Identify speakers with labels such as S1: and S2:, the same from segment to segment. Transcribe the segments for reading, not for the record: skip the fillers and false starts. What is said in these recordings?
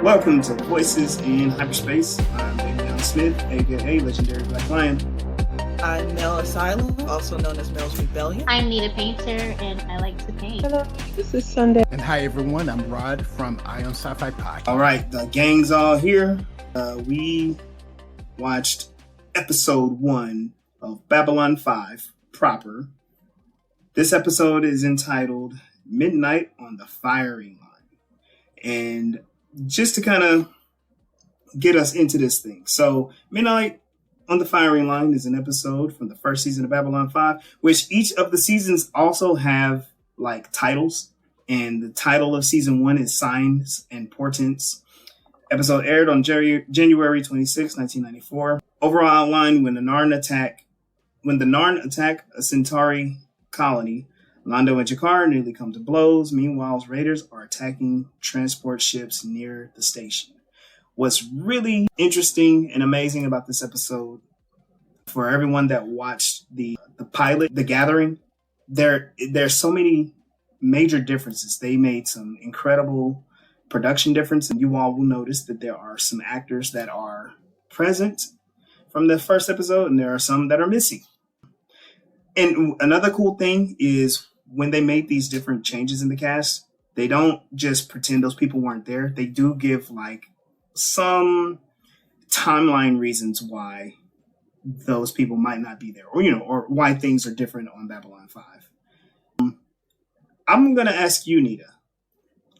S1: Welcome to Voices in Hyperspace. I'm Damian Smith, aka Legendary Black Lion.
S2: I'm Mel Asylum, also known as Mel's Rebellion.
S3: I'm Nita Painter, and I like to paint.
S4: Hello, this is Sunday.
S5: And hi everyone, I'm Rod from Ion Sci-Fi Podcast.
S1: All right, the gang's all here. We watched episode 1 of Babylon 5 proper. This episode is entitled Midnight on the Firing Line. And just to kind of get us into this thing. So Midnight on the Firing Line is an episode from the first season of Babylon 5, which each of the seasons also have like titles. And the title of season 1 is Signs and Portents. Episode aired on January 26, 1994. Overall outline: when the Narn attack a Centauri colony, Londo and Jakar nearly come to blows. Meanwhile, raiders are attacking transport ships near the station. What's really interesting and amazing about this episode, for everyone that watched the pilot, The Gathering, there's so many major differences. They made some incredible production difference, and you all will notice that there are some actors that are present from the first episode, and there are some that are missing. And another cool thing is when they made these different changes in the cast, they don't just pretend those people weren't there. They do give like some timeline reasons why those people might not be there, or why things are different on Babylon 5. I'm going to ask you, Nita.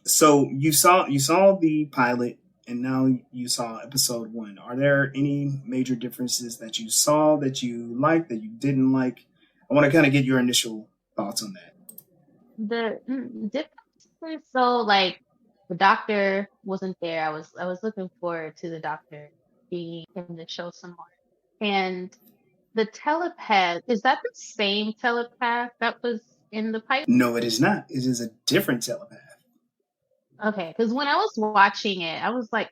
S1: So you saw the pilot, and now you saw episode 1. Are there any major differences that you saw that you liked, that you didn't like? I want to kind of get your initial thoughts on that.
S3: The difference, so like the doctor wasn't there. I was looking forward to the doctor being in the show some more. And the telepath, is that the same telepath that was in the pilot?
S1: No, it is not. It is a different telepath.
S3: Okay, because when I was watching it, I was like,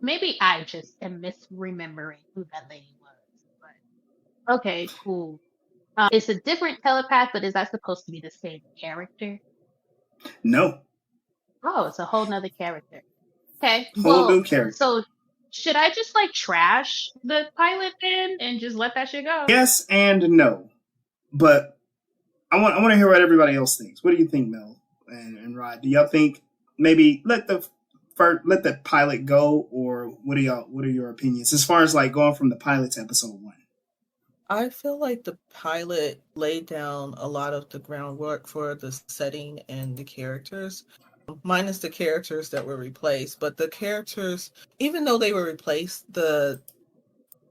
S3: maybe I just am misremembering who that lady was. But okay, cool. It's a different telepath, but is that supposed to be the same character?
S1: No.
S3: Oh, it's a whole nother character. Okay.
S1: Whole new character.
S3: So should I just like trash the pilot then and just let that shit go?
S1: Yes and no. But I want to hear what everybody else thinks. What do you think, Mel and Rod? Do y'all think maybe let the pilot go, or what are your opinions as far as like going from the pilot to episode 1?
S2: I feel like the pilot laid down a lot of the groundwork for the setting and the characters, minus the characters that were replaced. But the characters, even though they were replaced, the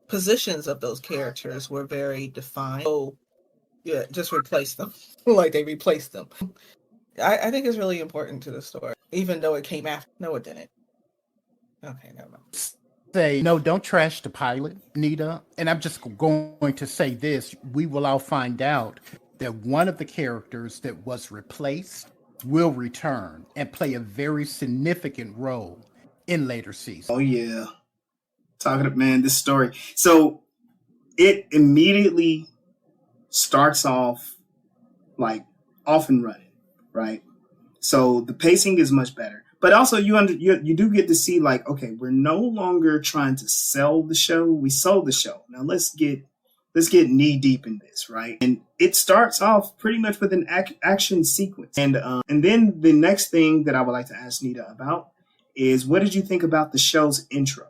S2: positions of those characters were very defined. So, yeah, just replace them like they replaced them. I think it's really important to the story, even though it came after. No, it didn't. Okay, never mind.
S5: Say, no, don't trash the pilot, Nita. And I'm just going to say this. We will all find out that one of the characters that was replaced will return and play a very significant role in later seasons.
S1: Oh, yeah. This story. So it immediately starts off like off and running, right? So the pacing is much better. But also you do get to see like, okay, we're no longer trying to sell the show. We sold the show. Now let's get knee deep in this, right? And it starts off pretty much with an action sequence. And then the next thing that I would like to ask Nita about is, what did you think about the show's intro?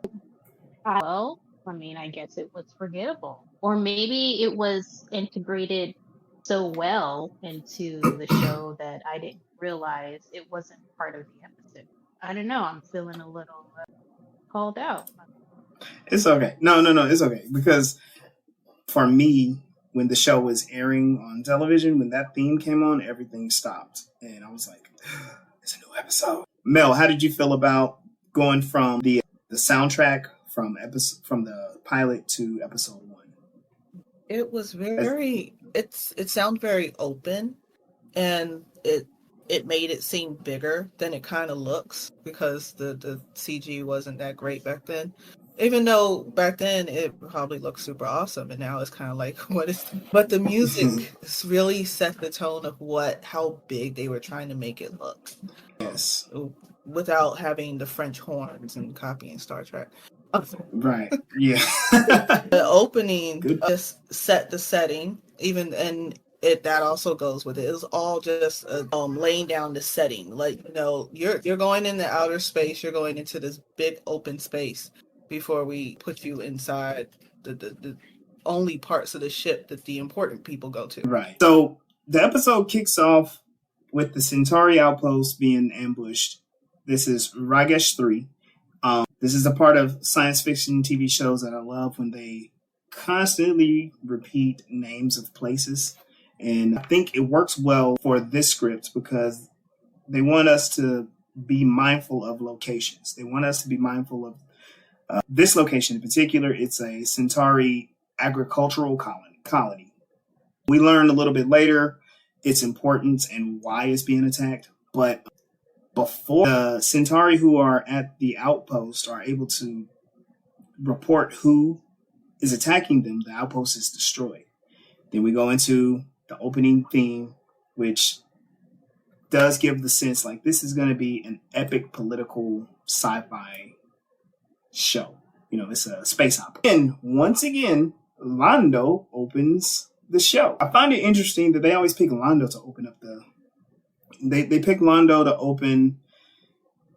S3: Well, I mean, I guess it was forgettable. Or maybe it was integrated so well into the show that I didn't realize it wasn't part of the episode. I don't know. I'm feeling a little called out.
S1: It's okay. No, it's okay. Because for me, when the show was airing on television, when that theme came on, everything stopped. And I was like, it's a new episode. Mel, how did you feel about going from the soundtrack from the pilot to episode 1?
S2: It was it sounded very open, and it made it seem bigger than it kind of looks, because the CG wasn't that great back then. Even though back then it probably looked super awesome, and now it's kind of like, but the music really set the tone of how big they were trying to make it look.
S1: Yes.
S2: without having the French horns and copying Star Trek.
S1: Right. Yeah.
S2: The opening
S1: Good.
S2: just set the setting, even, and that also goes with it. It was all just laying down the setting. Like, you're going into outer space. You're going into this big open space before we put you inside the only parts of the ship that the important people go to.
S1: Right. So the episode kicks off with the Centauri outpost being ambushed. This is Ragesh 3. This is a part of science fiction TV shows that I love when they constantly repeat names of places. And I think it works well for this script because they want us to be mindful of locations. They want us to be mindful of this location in particular. It's a Centauri agricultural colony. We learn a little bit later its importance and why it's being attacked. But before the Centauri who are at the outpost are able to report who is attacking them, the outpost is destroyed. Then we go into the opening theme, which does give the sense like this is going to be an epic political sci-fi show. It's a space opera. And once again, Lando opens the show. I find it interesting that they always pick Lando to open up they picked Lando to open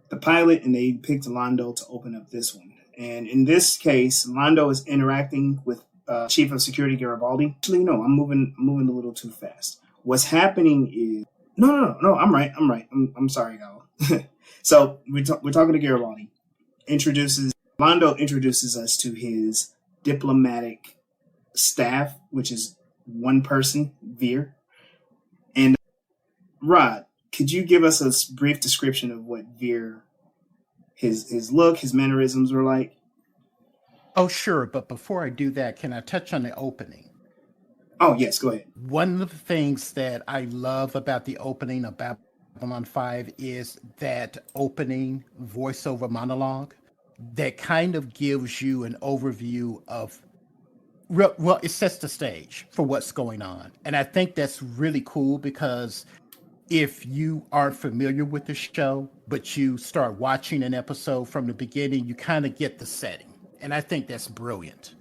S1: the pilot, and they picked Lando to open up this one. And in this case, Lando is interacting with Chief of Security Garibaldi. Actually, no, I'm moving a little too fast. What's happening is no. I'm right. I'm sorry, y'all. So we're talking to Garibaldi. Lando introduces us to his diplomatic staff, which is one person, Veer. And Rod, could you give us a brief description of what Veer, his look, his mannerisms were like?
S5: Oh, sure. But before I do that, can I touch on the opening?
S1: Oh, yes, go ahead.
S5: One of the things that I love about the opening of Babylon 5 is that opening voiceover monologue that kind of gives you an overview of, well, it sets the stage for what's going on. And I think that's really cool because if you aren't familiar with the show, but you start watching an episode from the beginning, you kind of get the setting. And I think that's brilliant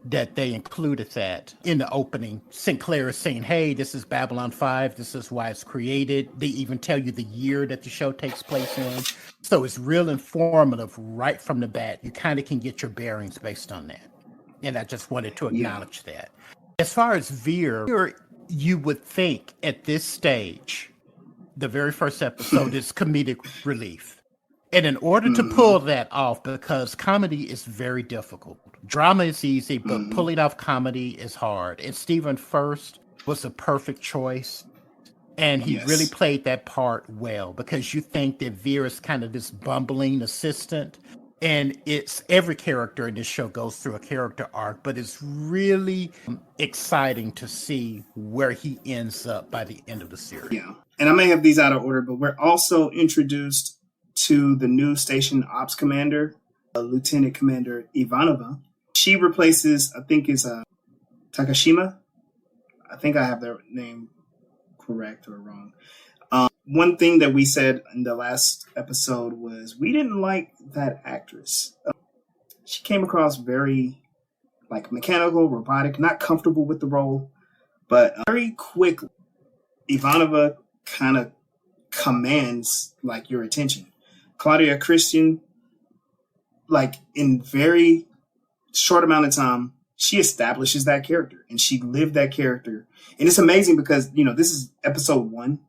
S5: that they included that in the opening. Sinclair is saying, hey, this is Babylon 5. This is why it's created. They even tell you the year that the show takes place in. So it's real informative right from the bat. You kind of can get your bearings based on that. And I just wanted to acknowledge that. As far as Veer, you would think at this stage, the very first episode is comedic relief. And in order to pull that off, because comedy is very difficult. Drama is easy, but pulling off comedy is hard. And Stephen First was a perfect choice. And he really played that part well because you think that Veer is kind of this bumbling assistant. And it's every character in this show goes through a character arc, but it's really exciting to see where he ends up by the end of the series.
S1: Yeah. And I may have these out of order, but we're also introduced to the new station ops commander, Lieutenant Commander Ivanova. She replaces, I think it's Takashima. I think I have their name correct or wrong. One thing that we said in the last episode was we didn't like that actress. She came across very mechanical, robotic, not comfortable with the role, but very quickly, Ivanova kind of commands your attention. Claudia Christian, in very short amount of time, she establishes that character and she lived that character. And it's amazing because, this is episode 1.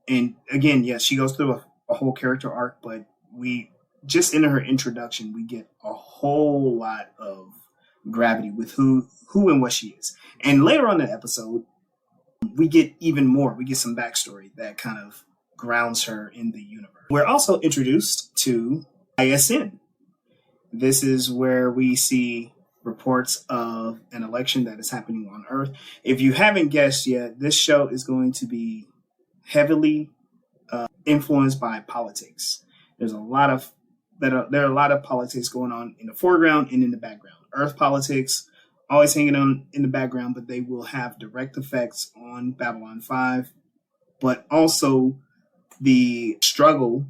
S1: And again, yes, she goes through a whole character arc, but we just in her introduction, we get a whole lot of gravity with who and what she is. And later on in the episode, we get even more. We get some backstory that kind of grounds her in the universe. We're also introduced to ISN. This is where we see reports of an election that is happening on Earth. If you haven't guessed yet, this show is going to be heavily influenced by politics. There are a lot of politics going on in the foreground and in the background. Earth politics always hanging on in the background, but they will have direct effects on Babylon 5. But also the struggle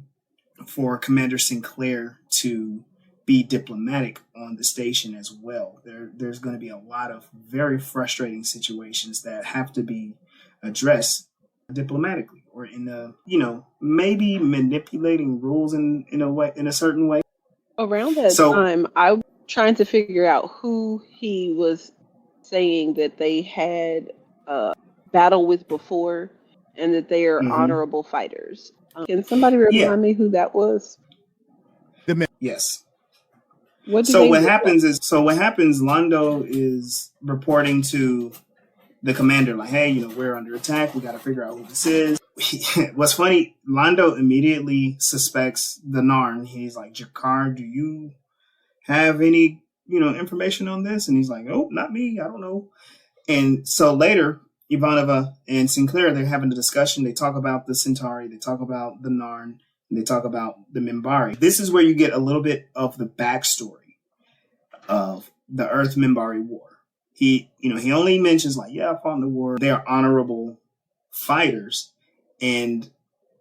S1: for Commander Sinclair to be diplomatic on the station as well. There's going to be a lot of very frustrating situations that have to be addressed diplomatically, or in a, maybe manipulating rules in a certain way.
S4: Around that time, I was trying to figure out who he was saying that they had battle with before, and that they are honorable fighters. Can somebody remind me who that was?
S1: Yes.
S4: What
S1: happens, Londo is reporting to the commander, like, hey, we're under attack. We got to figure out who this is. What's funny, Londo immediately suspects the Narn. He's like, Jakar, do you have any, information on this? And he's like, oh, not me. I don't know. And so later, Ivanova and Sinclair, they're having a discussion. They talk about the Centauri. They talk about the Narn. And they talk about the Minbari. This is where you get a little bit of the backstory of the Earth Minbari War. He only mentions, like, yeah, I fought in the war. They are honorable fighters. And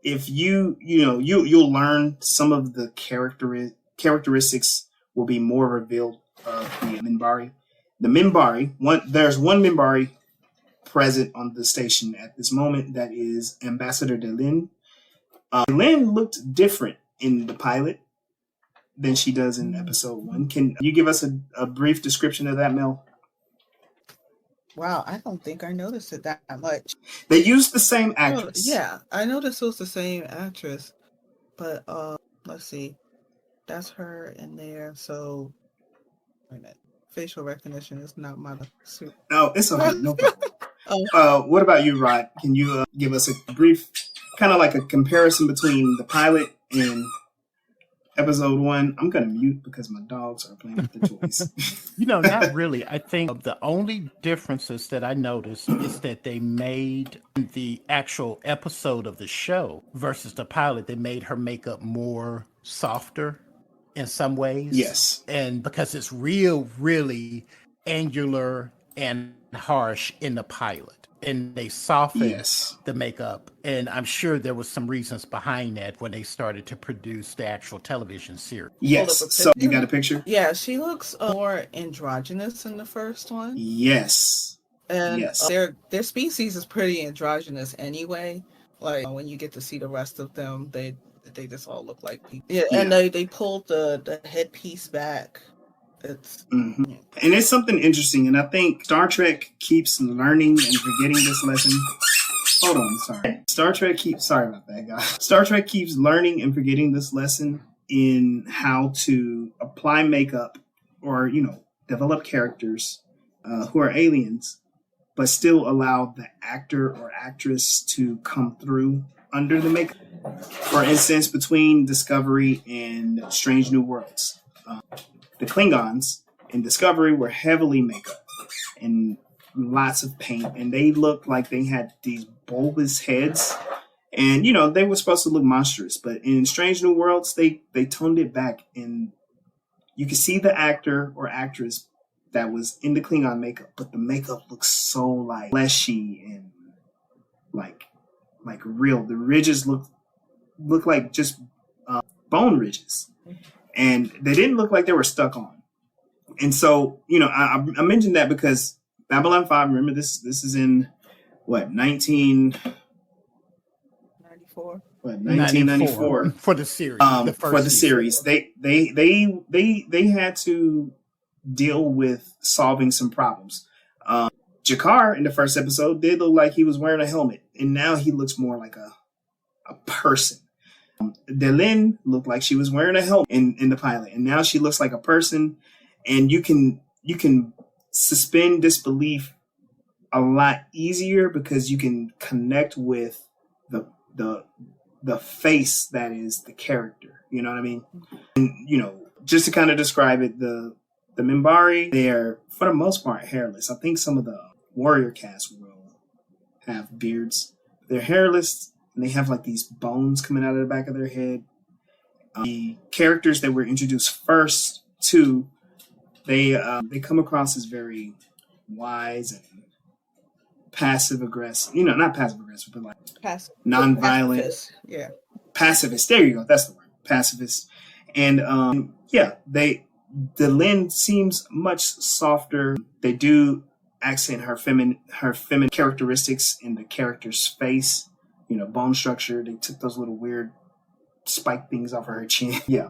S1: if you'll learn some of the characteristics will be more revealed of the Minbari. The Minbari, there's one Minbari present on the station at this moment. That is Ambassador Delin. Delin looked different in the pilot than she does in episode 1. Can you give us a brief description of that, Mel?
S2: Wow, I don't think I noticed it that much.
S1: They used the same actress.
S2: Yeah, I noticed it was the same actress. But let's see. That's her in there. So, wait a minute. Facial recognition is not my suit.
S1: No, it's okay. No problem. What about you, Rod? Can you give us a brief, kind of like a comparison between the pilot and episode 1? I'm going to mute because my dogs are playing with the toys.
S5: Not really. I think the only differences that I noticed is that they made the actual episode of the show versus the pilot, they made her makeup more softer in some ways.
S1: Yes.
S5: And because it's really angular and harsh in the pilot. And they softened the makeup. And I'm sure there was some reasons behind that when they started to produce the actual television series.
S1: Yes. So you got a picture?
S2: Yeah, she looks more androgynous in the first one.
S1: Yes.
S2: And their species is pretty androgynous anyway. Like when you get to see the rest of them, they just all look like people. Yeah, and they pulled the headpiece back. It's
S1: and it's something interesting, and I think Star Trek keeps learning and forgetting this lesson. Hold on, sorry. Sorry about that, guys. Star Trek keeps learning and forgetting this lesson in how to apply makeup or, develop characters who are aliens, but still allow the actor or actress to come through under the makeup. For instance, between Discovery and Strange New Worlds, the Klingons in Discovery were heavily makeup and lots of paint, and they looked like they had these bulbous heads, and they were supposed to look monstrous. But in Strange New Worlds, they toned it back, and you could see the actor or actress that was in the Klingon makeup, but the makeup looks so like fleshy and like real. The ridges look like just bone ridges, and they didn't look like they were stuck on. And so, I mentioned that because Babylon 5, remember this is in what, 1994
S5: for the series.
S1: For the series. They had to deal with solving some problems. Jakar in the first episode did look like he was wearing a helmet, and now he looks more like a person. Delin looked like she was wearing a helmet in the pilot, and now she looks like a person. And you can suspend disbelief a lot easier because you can connect with the face that is the character. You know what I mean? And, just to kind of describe it, the Minbari, they're for the most part hairless. I think some of the warrior casts will have beards. They're hairless, and they have like these bones coming out of the back of their head. The characters that were introduced first to, they come across as very wise and passive aggressive. Not passive aggressive, but like non-violent.
S2: Yeah.
S1: Pacifist. There you go. That's the word. pacifist, and the Lynn seems much softer. They do accent her feminine characteristics in the character's face. Bone structure. They took those little weird spike things off of her chin. Yeah.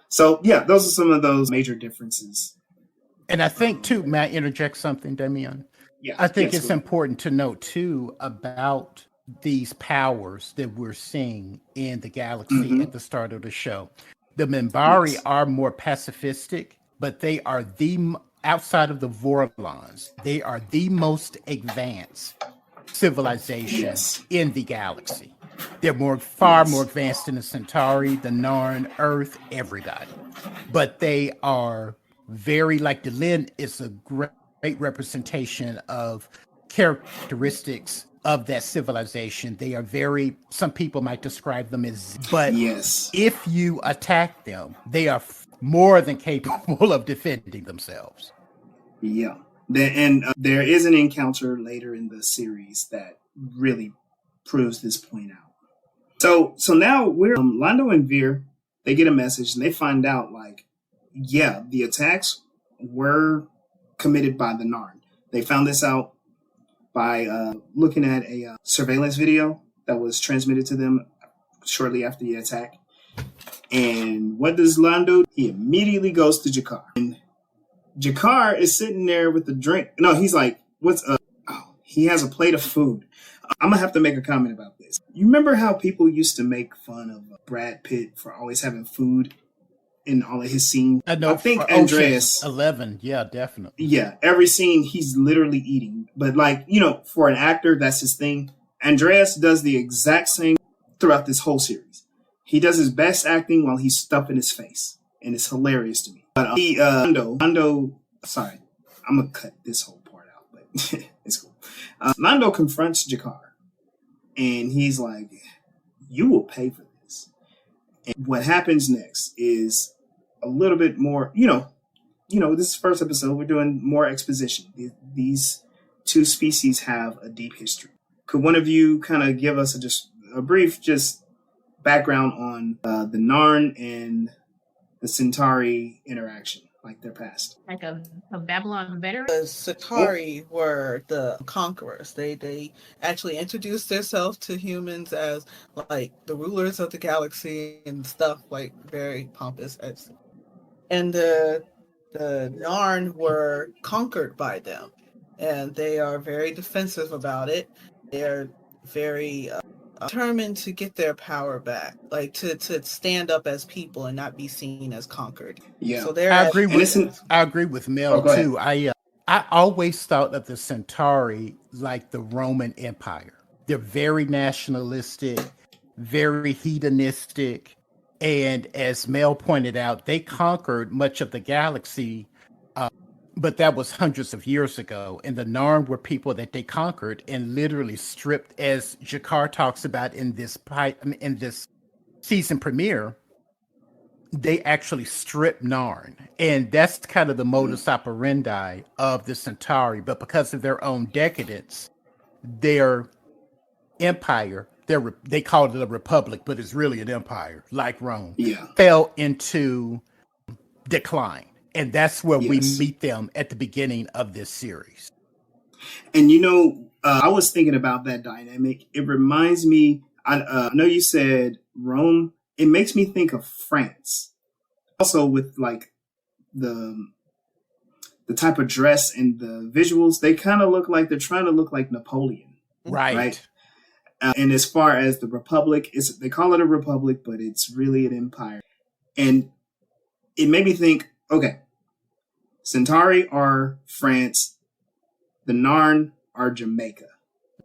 S1: So yeah, those are some of those major differences.
S5: And I think too, may I interject something, Damian?
S1: Yeah.
S5: I think it's important to note too about these powers that we're seeing in the galaxy at the start of the show. The Minbari are more pacifistic, but they are outside of the Vorlons, they are the most advanced civilization in the galaxy. They're far more advanced than the Centauri, the Narn, Earth, everybody. But they are very, like the Lin is a great representation of characteristics of that civilization. They are some people might describe them as, but if you attack them, they are more than capable of defending themselves.
S1: Yeah. There is an encounter later in the series that really proves this point out. So now we're Londo and Veer, they get a message and they find out the attacks were committed by the Narn. They found this out by looking at a surveillance video that was transmitted to them shortly after the attack. And what does Londo? He immediately goes to Jakar. And Jakar is sitting there with the drink. No, he's like, what's up? Oh, he has a plate of food. I'm going to have to make a comment about this. You remember how people used to make fun of Brad Pitt for always having food in all of his scenes?
S5: I think Andreas 11, yeah, definitely.
S1: Yeah, every scene he's literally eating. But for an actor, that's his thing. Andreas does the exact same throughout this whole series. He does his best acting while he's stuffing his face. And it's hilarious to me. But Londo, sorry, I'm going to cut this whole part out, but it's cool. Londo confronts Jakar. And he's like, you will pay for this. And what happens next is a little bit more, this is the first episode. We're doing more exposition. These two species have a deep history. Could one of you kind of give us a brief background on the Narn and the Centauri interaction, like their past?
S3: Like a Babylon veteran?
S2: The Centauri were the conquerors. They actually introduced themselves to humans as like the rulers of the galaxy and stuff, like very pompous. And the Narn were conquered by them, and they are very defensive about it. They're very determined to get their power back, like to stand up as people and not be seen as conquered.
S1: Yeah,
S2: so
S5: I agree with Mel too. I always thought of the Centauri like the Roman Empire. They're very nationalistic, very hedonistic, and as Mel pointed out, they conquered much of the galaxy. But that was hundreds of years ago. And the Narn were people that they conquered and literally stripped, as Jakar talks about in this season premiere. They actually stripped Narn. And that's kind of the modus operandi of the Centauri. But because of their own decadence, their empire, they called it a republic, but it's really an empire, like Rome, fell into decline. And that's where we meet them at the beginning of this series.
S1: And I was thinking about that dynamic. It reminds me, I know you said Rome. It makes me think of France. Also with like the type of dress and the visuals, they kind of look like they're trying to look like Napoleon. Right? And as far as the republic, they call it a republic, but it's really an empire. And it made me think, okay, Centauri are France, the Narn are Jamaica.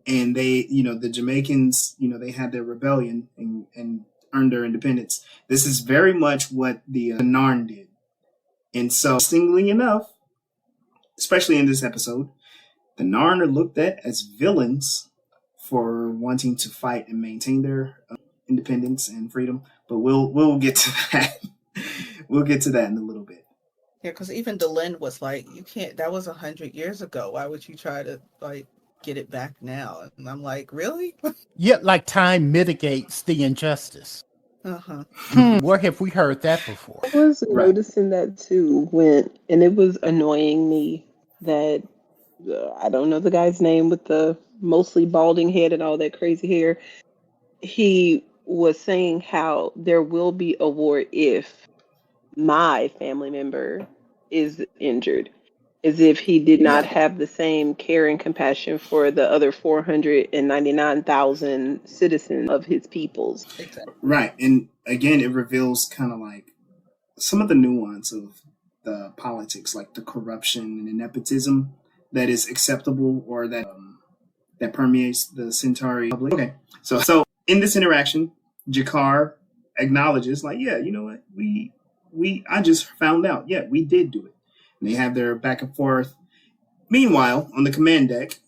S1: And they, the Jamaicans, they had their rebellion and earned their independence. This is very much what the Narn did. And so, interestingly enough, especially in this episode, the Narn are looked at as villains for wanting to fight and maintain their independence and freedom. But we'll get to that. We'll get to that in a little bit.
S2: Yeah, because even Delenn was like, you can't, that was 100 years ago. Why would you try to get it back now? And I'm like, really?
S5: Yeah, like time mitigates the injustice.
S2: Uh-huh.
S5: Where have we heard that before?
S4: I was
S1: Right.
S4: noticing that too and it was annoying me that I don't know the guy's name with the mostly balding head and all that crazy hair. He was saying how there will be a war if my family member is injured, as if he did not
S1: Yeah.
S4: have the same care and compassion for the other 499,000 citizens of his peoples.
S2: Exactly.
S1: Right. And again, it reveals kind of like some of the nuance of the politics, like the corruption and the nepotism that is acceptable or that permeates the Centauri public. Okay, so in this interaction, Jakar acknowledges, like, yeah, you know what, we I just found out, yeah, we did do it. And they have their back and forth. Meanwhile, on the command deck,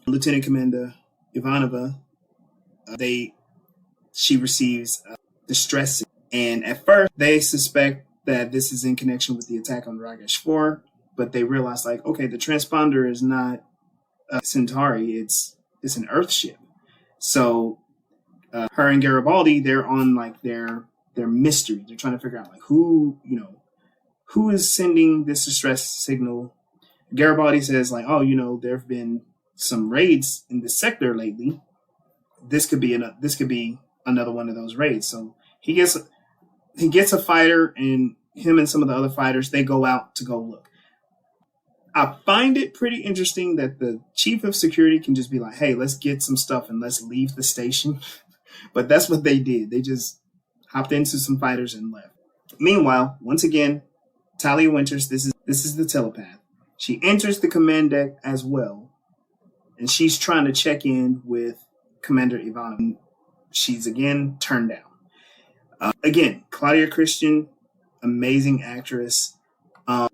S1: Lieutenant Commander Ivanova, they she receives distress, and at first they suspect that this is in connection with the attack on Ragash 4, but they realize, like, okay, the transponder is not Centauri, it's an Earth ship. So her and Garibaldi, they're on like their mystery. They're trying to figure out like who is sending this distress signal. Garibaldi says like, oh, there have been some raids in this sector lately. This could be another one of those raids. So he gets a fighter, and him and some of the other fighters, they go out to go look. I find it pretty interesting that the chief of security can just be like, hey, let's get some stuff and let's leave the station. But that's what they did. They just hopped into some fighters and left. Meanwhile, once again, Talia Winters, this is the telepath. She enters the command deck as well, and she's trying to check in with Commander Ivanov. She's again turned down. Again, Claudia Christian, amazing actress. I'm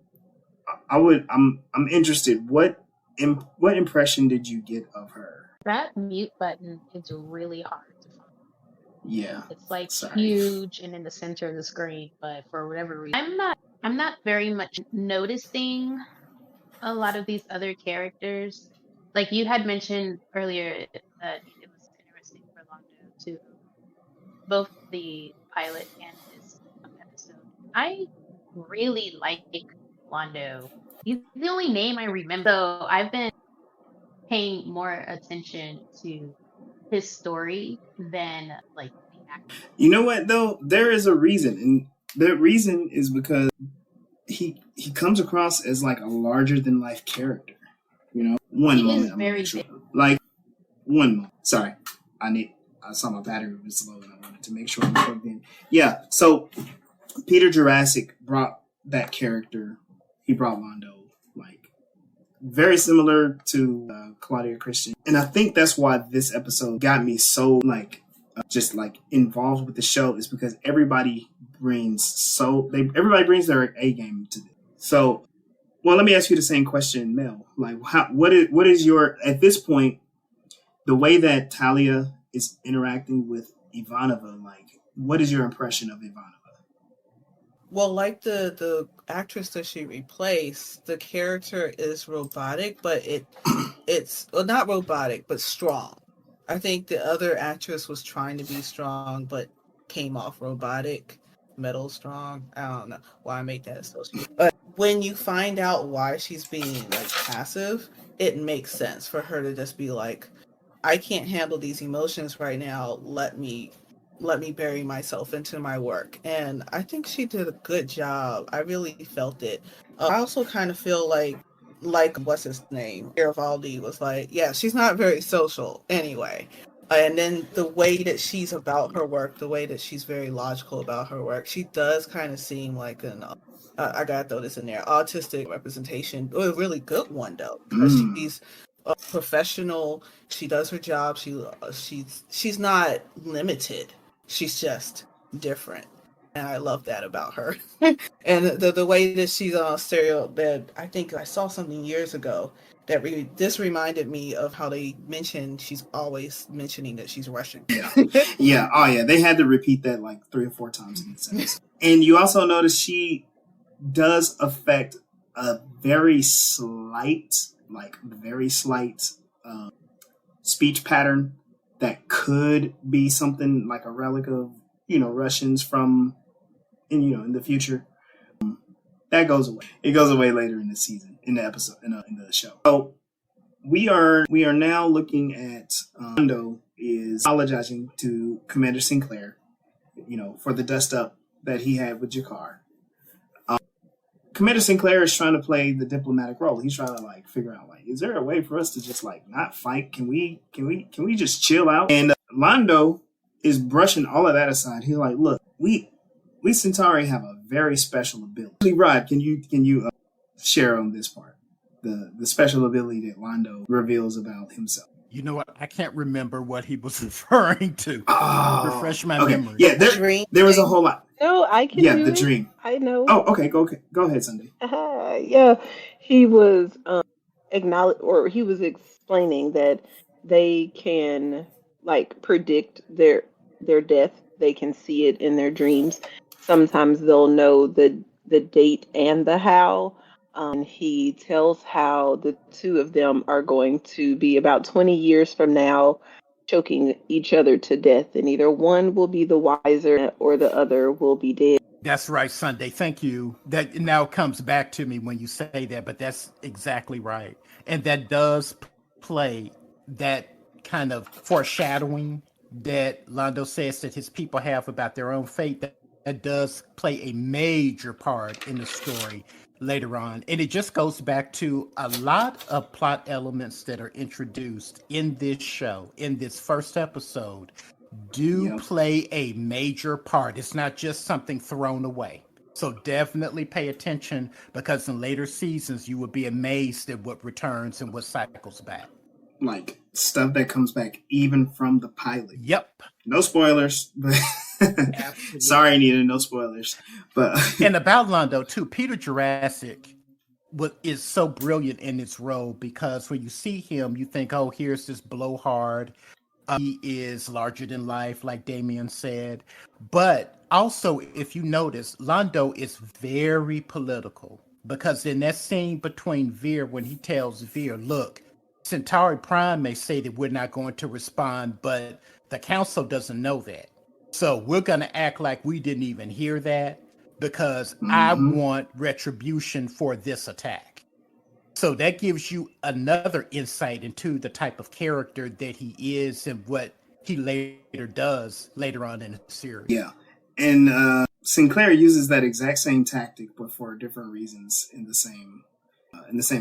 S1: interested. What impression did you get of her?
S3: That mute button is really hard to find.
S1: Yeah.
S3: It's like
S1: Sorry.
S3: huge and in the center of the screen, but for whatever reason, I'm not very much noticing a lot of these other characters. Like you had mentioned earlier that it was interesting for Londo to both the pilot and this episode. I really like Londo. He's the only name I remember. So I've been paying more attention to his story than like the actor.
S1: You know what though? There is a reason, and the reason is because he comes across as like a larger than life character. One
S3: He is
S1: moment, I'm gonna
S3: very
S1: make sure.
S3: big.
S1: Like one moment. Sorry, I saw my battery was low, and I wanted to make sure I'm plugged in. Yeah. So Peter Jurassic brought that character. He brought Londo, like very similar to Claudia Christian, and I think that's why this episode got me so like just like involved with the show, is because everybody brings their A game to this. So, well, let me ask you the same question, Mel. Like, what is your, at this point, the way that Talia is interacting with Ivanova? Like, what is your impression of Ivanova?
S2: Well, like the actress that she replaced, the character is robotic, but it's well, not robotic, but strong. I think the other actress was trying to be strong, but came off robotic, metal strong. I don't know why I make that association. But when you find out why she's being like passive, it makes sense for her to just be like, I can't handle these emotions right now. Let me bury myself into my work. And I think she did a good job. I really felt it. I also kind of feel like what's his name? Garibaldi was like, yeah, she's not very social anyway. And then the way that she's about her work, the way that she's very logical about her work, she does kind of seem like an I gotta throw this in there, autistic representation, a really good one though, because
S1: Mm.
S2: she's a professional. She does her job. She's not limited. She's just different, and I love that about her. And the way that she's on stereo, that I think I saw something years ago that this reminded me of how they mentioned she's always mentioning that she's Russian.
S1: Yeah. Yeah. Oh, yeah. They had to repeat that like 3 or 4 times in this episode. And you also notice she does affect a very slight speech pattern that could be something like a relic of Russians from in the future. That goes away. It goes away later in the season, in the episode, in the show. So we are now looking at Londo is apologizing to Commander Sinclair, for the dust up that he had with Jakar. Commander Sinclair is trying to play the diplomatic role. He's trying to figure out is there a way for us to just not fight? Can we just chill out? And Londo is brushing all of that aside. He's like, look, we Centauri have a very special ability. Rod, can you share on this part? The special ability that Londo reveals about himself.
S5: You know what? I can't remember what he was referring to. Refresh my memory.
S1: Yeah, there was a whole lot.
S4: No, I can.
S1: Yeah,
S4: do
S1: the
S4: it.
S1: dream.
S4: I know.
S1: Oh, okay. Go ahead, Sunday.
S4: Yeah, he was he was explaining that they can predict their death. They can see it in their dreams. Sometimes they'll know the date and the how. He tells how the two of them are going to be about 20 years from now choking each other to death, and either one will be the wiser or the other will be dead.
S5: That's right, Sunday. Thank you. That now comes back to me when you say that, but that's exactly right. And that does play that kind of foreshadowing that Londo says that his people have about their own fate. That does play a major part in the story later on. And it just goes back to a lot of plot elements that are introduced in this show, in this first episode, do play a major part. It's not just something thrown away. So definitely pay attention, because in later seasons, you will be amazed at what returns and what cycles back.
S1: Like stuff that comes back even from the pilot.
S5: Yep.
S1: No spoilers, but sorry, Anita, no spoilers. But
S5: and about Londo too, Peter Jurassic is so brilliant in its role, because when you see him, you think, oh, here's this blowhard. He is larger than life, like Damien said. But also, if you notice, Londo is very political, because in that scene between Veer, when he tells Veer, look, Centauri Prime may say that we're not going to respond, but the council doesn't know that. So we're going to act like we didn't even hear that, because I want retribution for this attack. So that gives you another insight into the type of character that he is and what he later does later on in the series.
S1: Yeah. And Sinclair uses that exact same tactic, but for different reasons in the same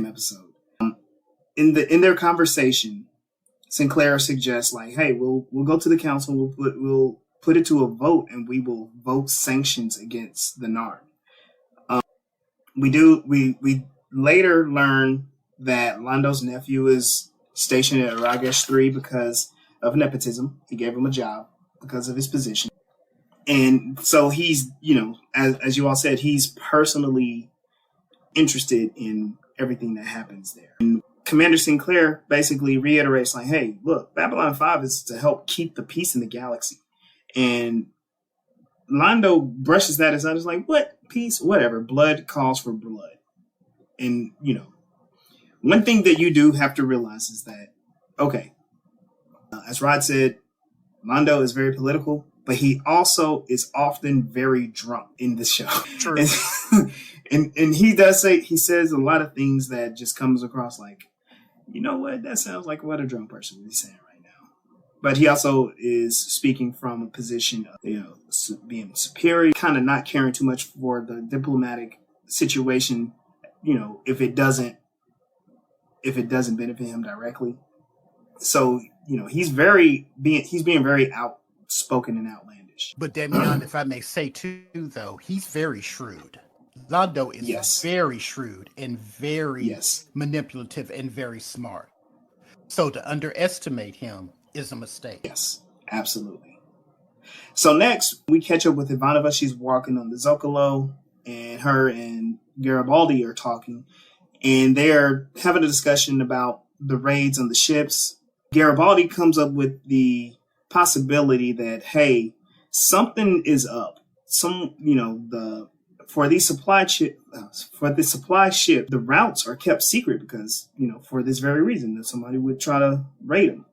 S1: episode. In their conversation, Sinclair suggests hey, we'll go to the council, we'll put it to a vote, and we will vote sanctions against the Nard. We later learn that Londo's nephew is stationed at Ragesh 3 because of nepotism. He gave him a job because of his position. And so he's, as you all said, he's personally interested in everything that happens there. And Commander Sinclair basically reiterates hey, look, Babylon 5 is to help keep the peace in the galaxy. And Londo brushes that aside. It's what? Peace? Whatever. Blood calls for blood. And, one thing that you do have to realize is that, okay, as Rod said, Londo is very political, but he also is often very drunk in the show.
S5: True.
S1: And he says a lot of things that just comes across you know what? That sounds like what a drunk person would be saying right now. But he also is speaking from a position of, being superior, kind of not caring too much for the diplomatic situation, if it doesn't benefit him directly. So, he's being very outspoken and outlandish.
S5: But Damian, if I may say too, though, he's very shrewd. Londo is very shrewd and very manipulative and very smart. So to underestimate him is a mistake.
S1: Yes, absolutely. So next, we catch up with Ivanova. She's walking on the Zocalo, and her and Garibaldi are talking, and they're having a discussion about the raids on the ships. Garibaldi comes up with the possibility that, hey, something is up. For the supply ship, the routes are kept secret because, for this very reason, that somebody would try to raid them.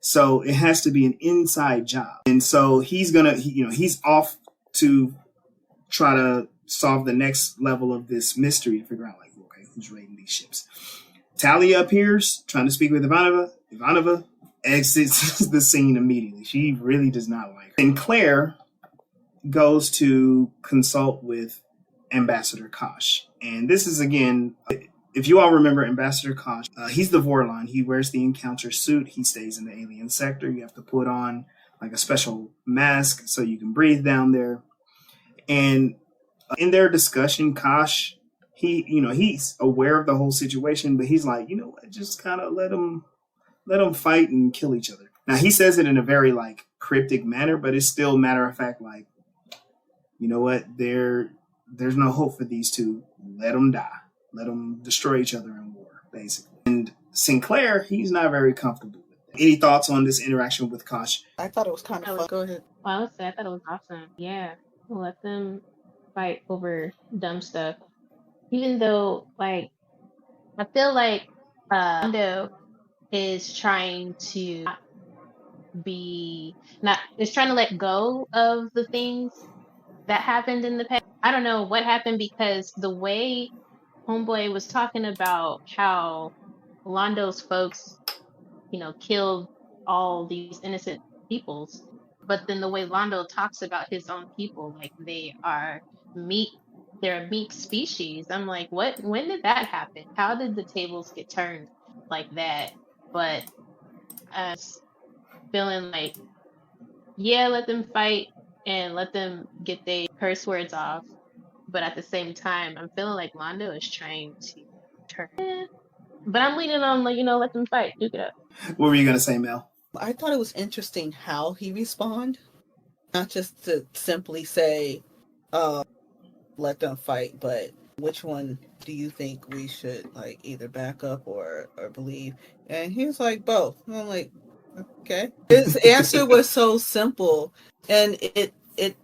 S1: So it has to be an inside job. And so he's off to try to solve the next level of this mystery to figure out, like, okay, who's raiding these ships. Talia appears, trying to speak with Ivanova. Ivanova exits the scene immediately. She really does not like her. And Claire goes to consult with Ambassador Kosh. And this is, again, if you all remember Ambassador Kosh, he's the Vorlon. He wears the encounter suit. He stays in the alien sector. You have to put on like a special mask so you can breathe down there. And in their discussion, Kosh, he's aware of the whole situation, but he's like, you know what, just kind of let them fight and kill each other. Now he says it in a very like cryptic manner, but it's still matter of fact, like, you know what, there's no hope for these two. Let them die. Let them destroy each other in war, basically. And Sinclair, he's not very comfortable with it. Any thoughts on this interaction with Kosh?
S2: I thought it was kind of fun. Go ahead.
S3: Well, I would say I thought it was awesome. Yeah, let them fight over dumb stuff. Even though, like, I feel like Londo is trying to is trying to let go of the things that happened in the past. I don't know what happened, because the way Homeboy was talking about how Londo's folks, killed all these innocent peoples, but then the way Londo talks about his own people, like they're a meek species. I'm like, when did that happen? How did the tables get turned like that? But I was feeling like, yeah, let them fight and let them get their curse words off. But at the same time, I'm feeling like Londo is trying to turn. But I'm leaning on, like, let them fight. Duke it up.
S1: What were you going to say, Mel?
S2: I thought it was interesting how he responded. Not just to simply say, let them fight, but which one do you think we should, like, either back up or believe? And he was like, both. And I'm like, okay. His answer was so simple. And it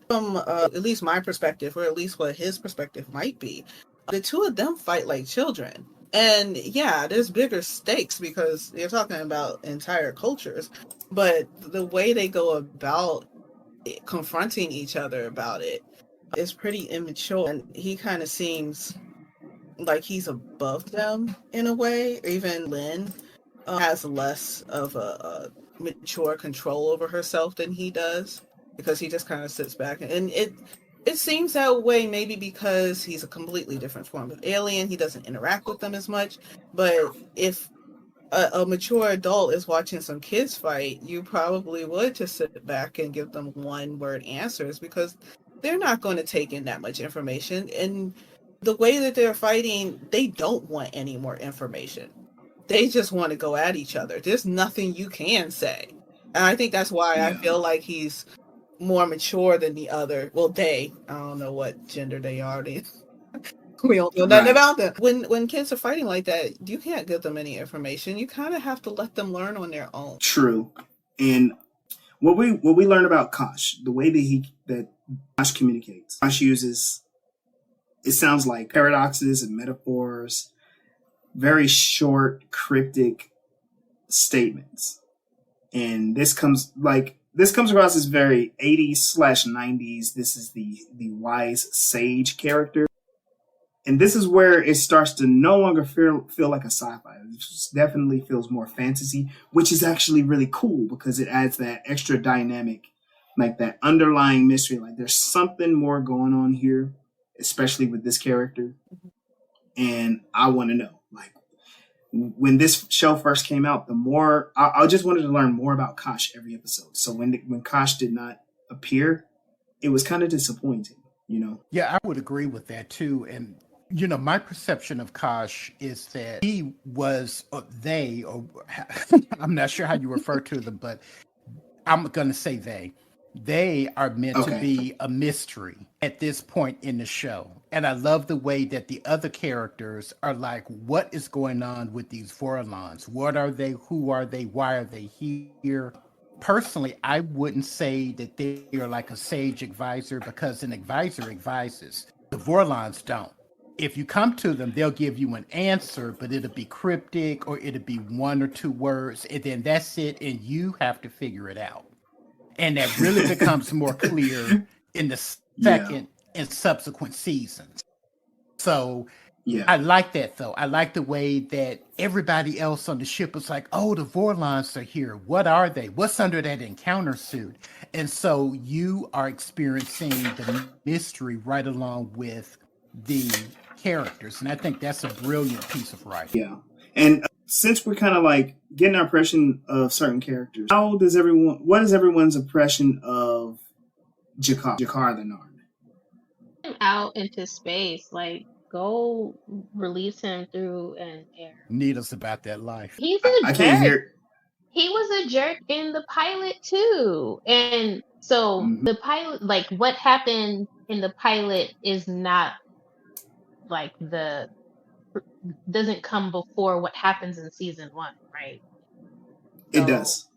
S2: from at least my perspective, or at least what his perspective might be, the two of them fight like children. And yeah, there's bigger stakes because you're talking about entire cultures. But the way they go about confronting each other about it is pretty immature. And he kind of seems like he's above them in a way. Even Lynn has less of a mature control over herself than he does, because he just kind of sits back, and it seems that way maybe because he's a completely different form of alien. He doesn't interact with them as much. But if a mature adult is watching some kids fight, you probably would just sit back and give them one word answers, because they're not going to take in that much information. And the way that they're fighting, they don't want any more information. They just want to go at each other. There's nothing you can say. And I think that's why I feel like he's more mature than the other. Well, I don't know what gender they are. We don't know nothing about them. When kids are fighting like that, you can't give them any information. You kind of have to let them learn on their own.
S1: True. And what we learn about Kosh, the way that Kosh communicates, Kosh uses, it sounds like paradoxes and metaphors, very short, cryptic statements. And this comes across as very 80s/90s. This is the wise sage character. And this is where it starts to no longer feel like a sci-fi. It definitely feels more fantasy, which is actually really cool because it adds that extra dynamic, like that underlying mystery. Like there's something more going on here, especially with this character. And I want to know, like, when this show first came out, I just wanted to learn more about Kosh every episode. So when Kosh did not appear, it was kind of disappointing,
S5: Yeah, I would agree with that too. And my perception of Kosh is that he was, or I'm not sure how you refer to them, but I'm going to say they are meant to be a mystery at this point in the show. And I love the way that the other characters are like, what is going on with these Vorlons? What are they? Who are they? Why are they here? Personally, I wouldn't say that they are like a sage advisor, because an advisor advises. The Vorlons don't. if you come to them, they'll give you an answer, but it'll be cryptic or it'll be one or two words, and then that's it, and you have to figure it out. And that really becomes more clear in the
S1: Yeah.
S5: second and subsequent seasons. So
S1: Yeah.
S5: I like that though. I like the way that everybody else on the ship was like, "Oh, the Vorlons are here. What are they? What's under that encounter suit?" And so you are experiencing the mystery right along with the characters, and I think that's a brilliant piece of writing.
S1: Yeah. And since we're kind of like getting our impression of certain characters, what is everyone's impression of Jakar the Narn?
S3: Out into space, like go release him through an air.
S5: Nita's about that life.
S3: He's a
S1: I
S3: jerk.
S1: can't hear.
S3: He was a jerk in the pilot too. And so the pilot, like what happened in the pilot is not like doesn't come before what happens in season 1, right? So,
S1: It does.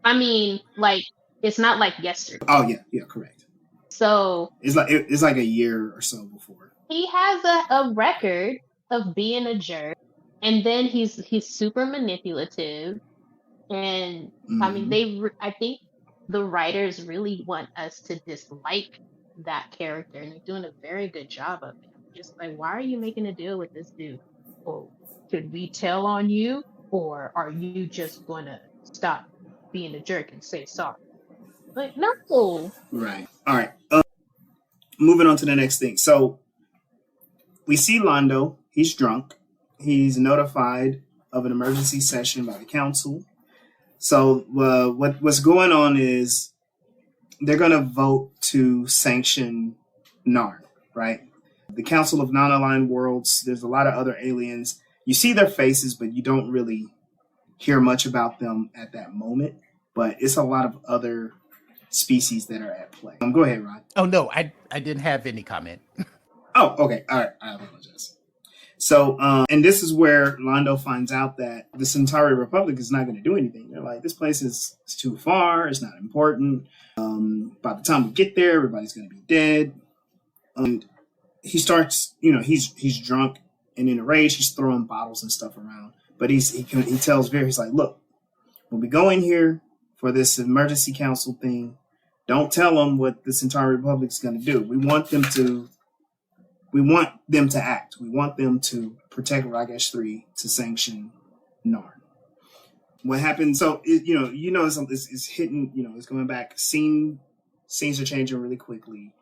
S3: I mean, like it's not like yesterday.
S1: Oh yeah, correct.
S3: So
S1: it's like a year or so before.
S3: He has a record of being a jerk, and then he's super manipulative, and I mean I think the writers really want us to dislike that character, and they're doing a very good job of it. Just like, why are you making a deal with this dude? Or should we tell on you, or are you just gonna stop being a jerk and say sorry? Like, no.
S1: Right. All right. Moving on to the next thing. So we see Londo. He's drunk. He's notified of an emergency session by the council. So what's going on is they're going to vote to sanction Narn, right? The Council of Non-Aligned Worlds, there's a lot of other aliens. You see their faces, but you don't really hear much about them at that moment. But it's a lot of other species that are at play. Go ahead, Ron.
S5: Oh, no, I didn't have any comment.
S1: Oh, okay. All right. I apologize. So, and this is where Londo finds out that the Centauri Republic is not going to do anything. They're like, this place is too far. It's not important. By the time we get there, everybody's going to be dead. And he starts, he's drunk and in a rage. He's throwing bottles and stuff around. But he tells Vera, he's like, look, when we go in here for this emergency council thing, don't tell them what the Centauri Republic is going to do. We want them to act. We want them to protect Ragash 3 to sanction Narn. What happened? So it's hitting. It's going back. Scenes are changing really quickly.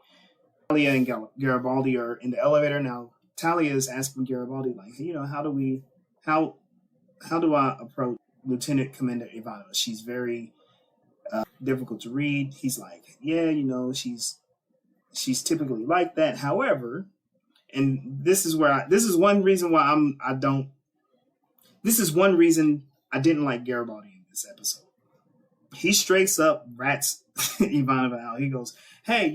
S1: Talia and Garibaldi are in the elevator now. Talia is asking Garibaldi, like, hey, how do I approach Lieutenant Commander Ivana? She's very difficult to read. He's like, yeah, she's typically like that. However, and this is one reason I didn't like Garibaldi in this episode. He straight up rats Ivanova out. He goes, hey,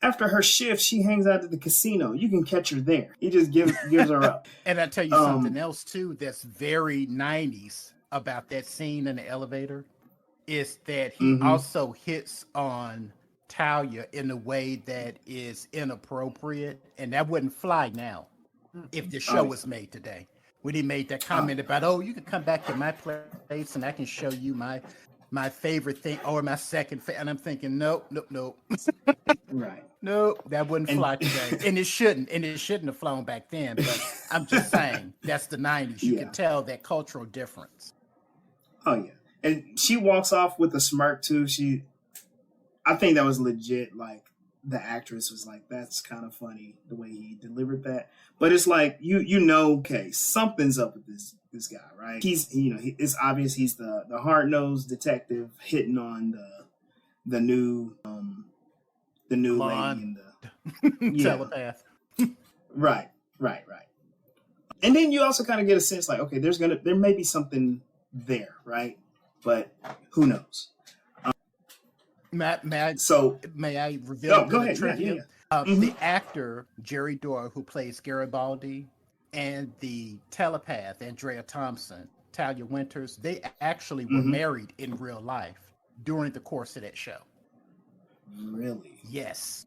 S1: after her shift, she hangs out at the casino. You can catch her there. He just gives her up.
S5: And I tell you something else too that's very 90s about that scene in the elevator is that he also hits on Talia in a way that is inappropriate, and that wouldn't fly now if the show was made today. When he made that comment about, you can come back to my place and I can show you my favorite thing or my second favorite. And I'm thinking, nope.
S1: Right.
S5: Nope, that wouldn't fly today. And it shouldn't have flown back then. But I'm just saying, that's the 90s. You can tell that cultural difference.
S1: Oh, yeah. And she walks off with a smirk, too. I think that was legit. Like, the actress was like, that's kind of funny the way he delivered that. But it's like, okay, something's up with this guy, right? It's obvious he's the hard-nosed detective hitting on the new lady in the
S5: telepath.
S1: Right. And then you also kind of get a sense like, okay, there may be something there, right? But who knows?
S5: May I reveal
S1: a bit of trivia?
S5: The actor Jerry Dorr, who plays Garibaldi, and the telepath Andrea Thompson, Talia Winters, they actually were married in real life during the course of that show.
S1: Really?
S5: Yes.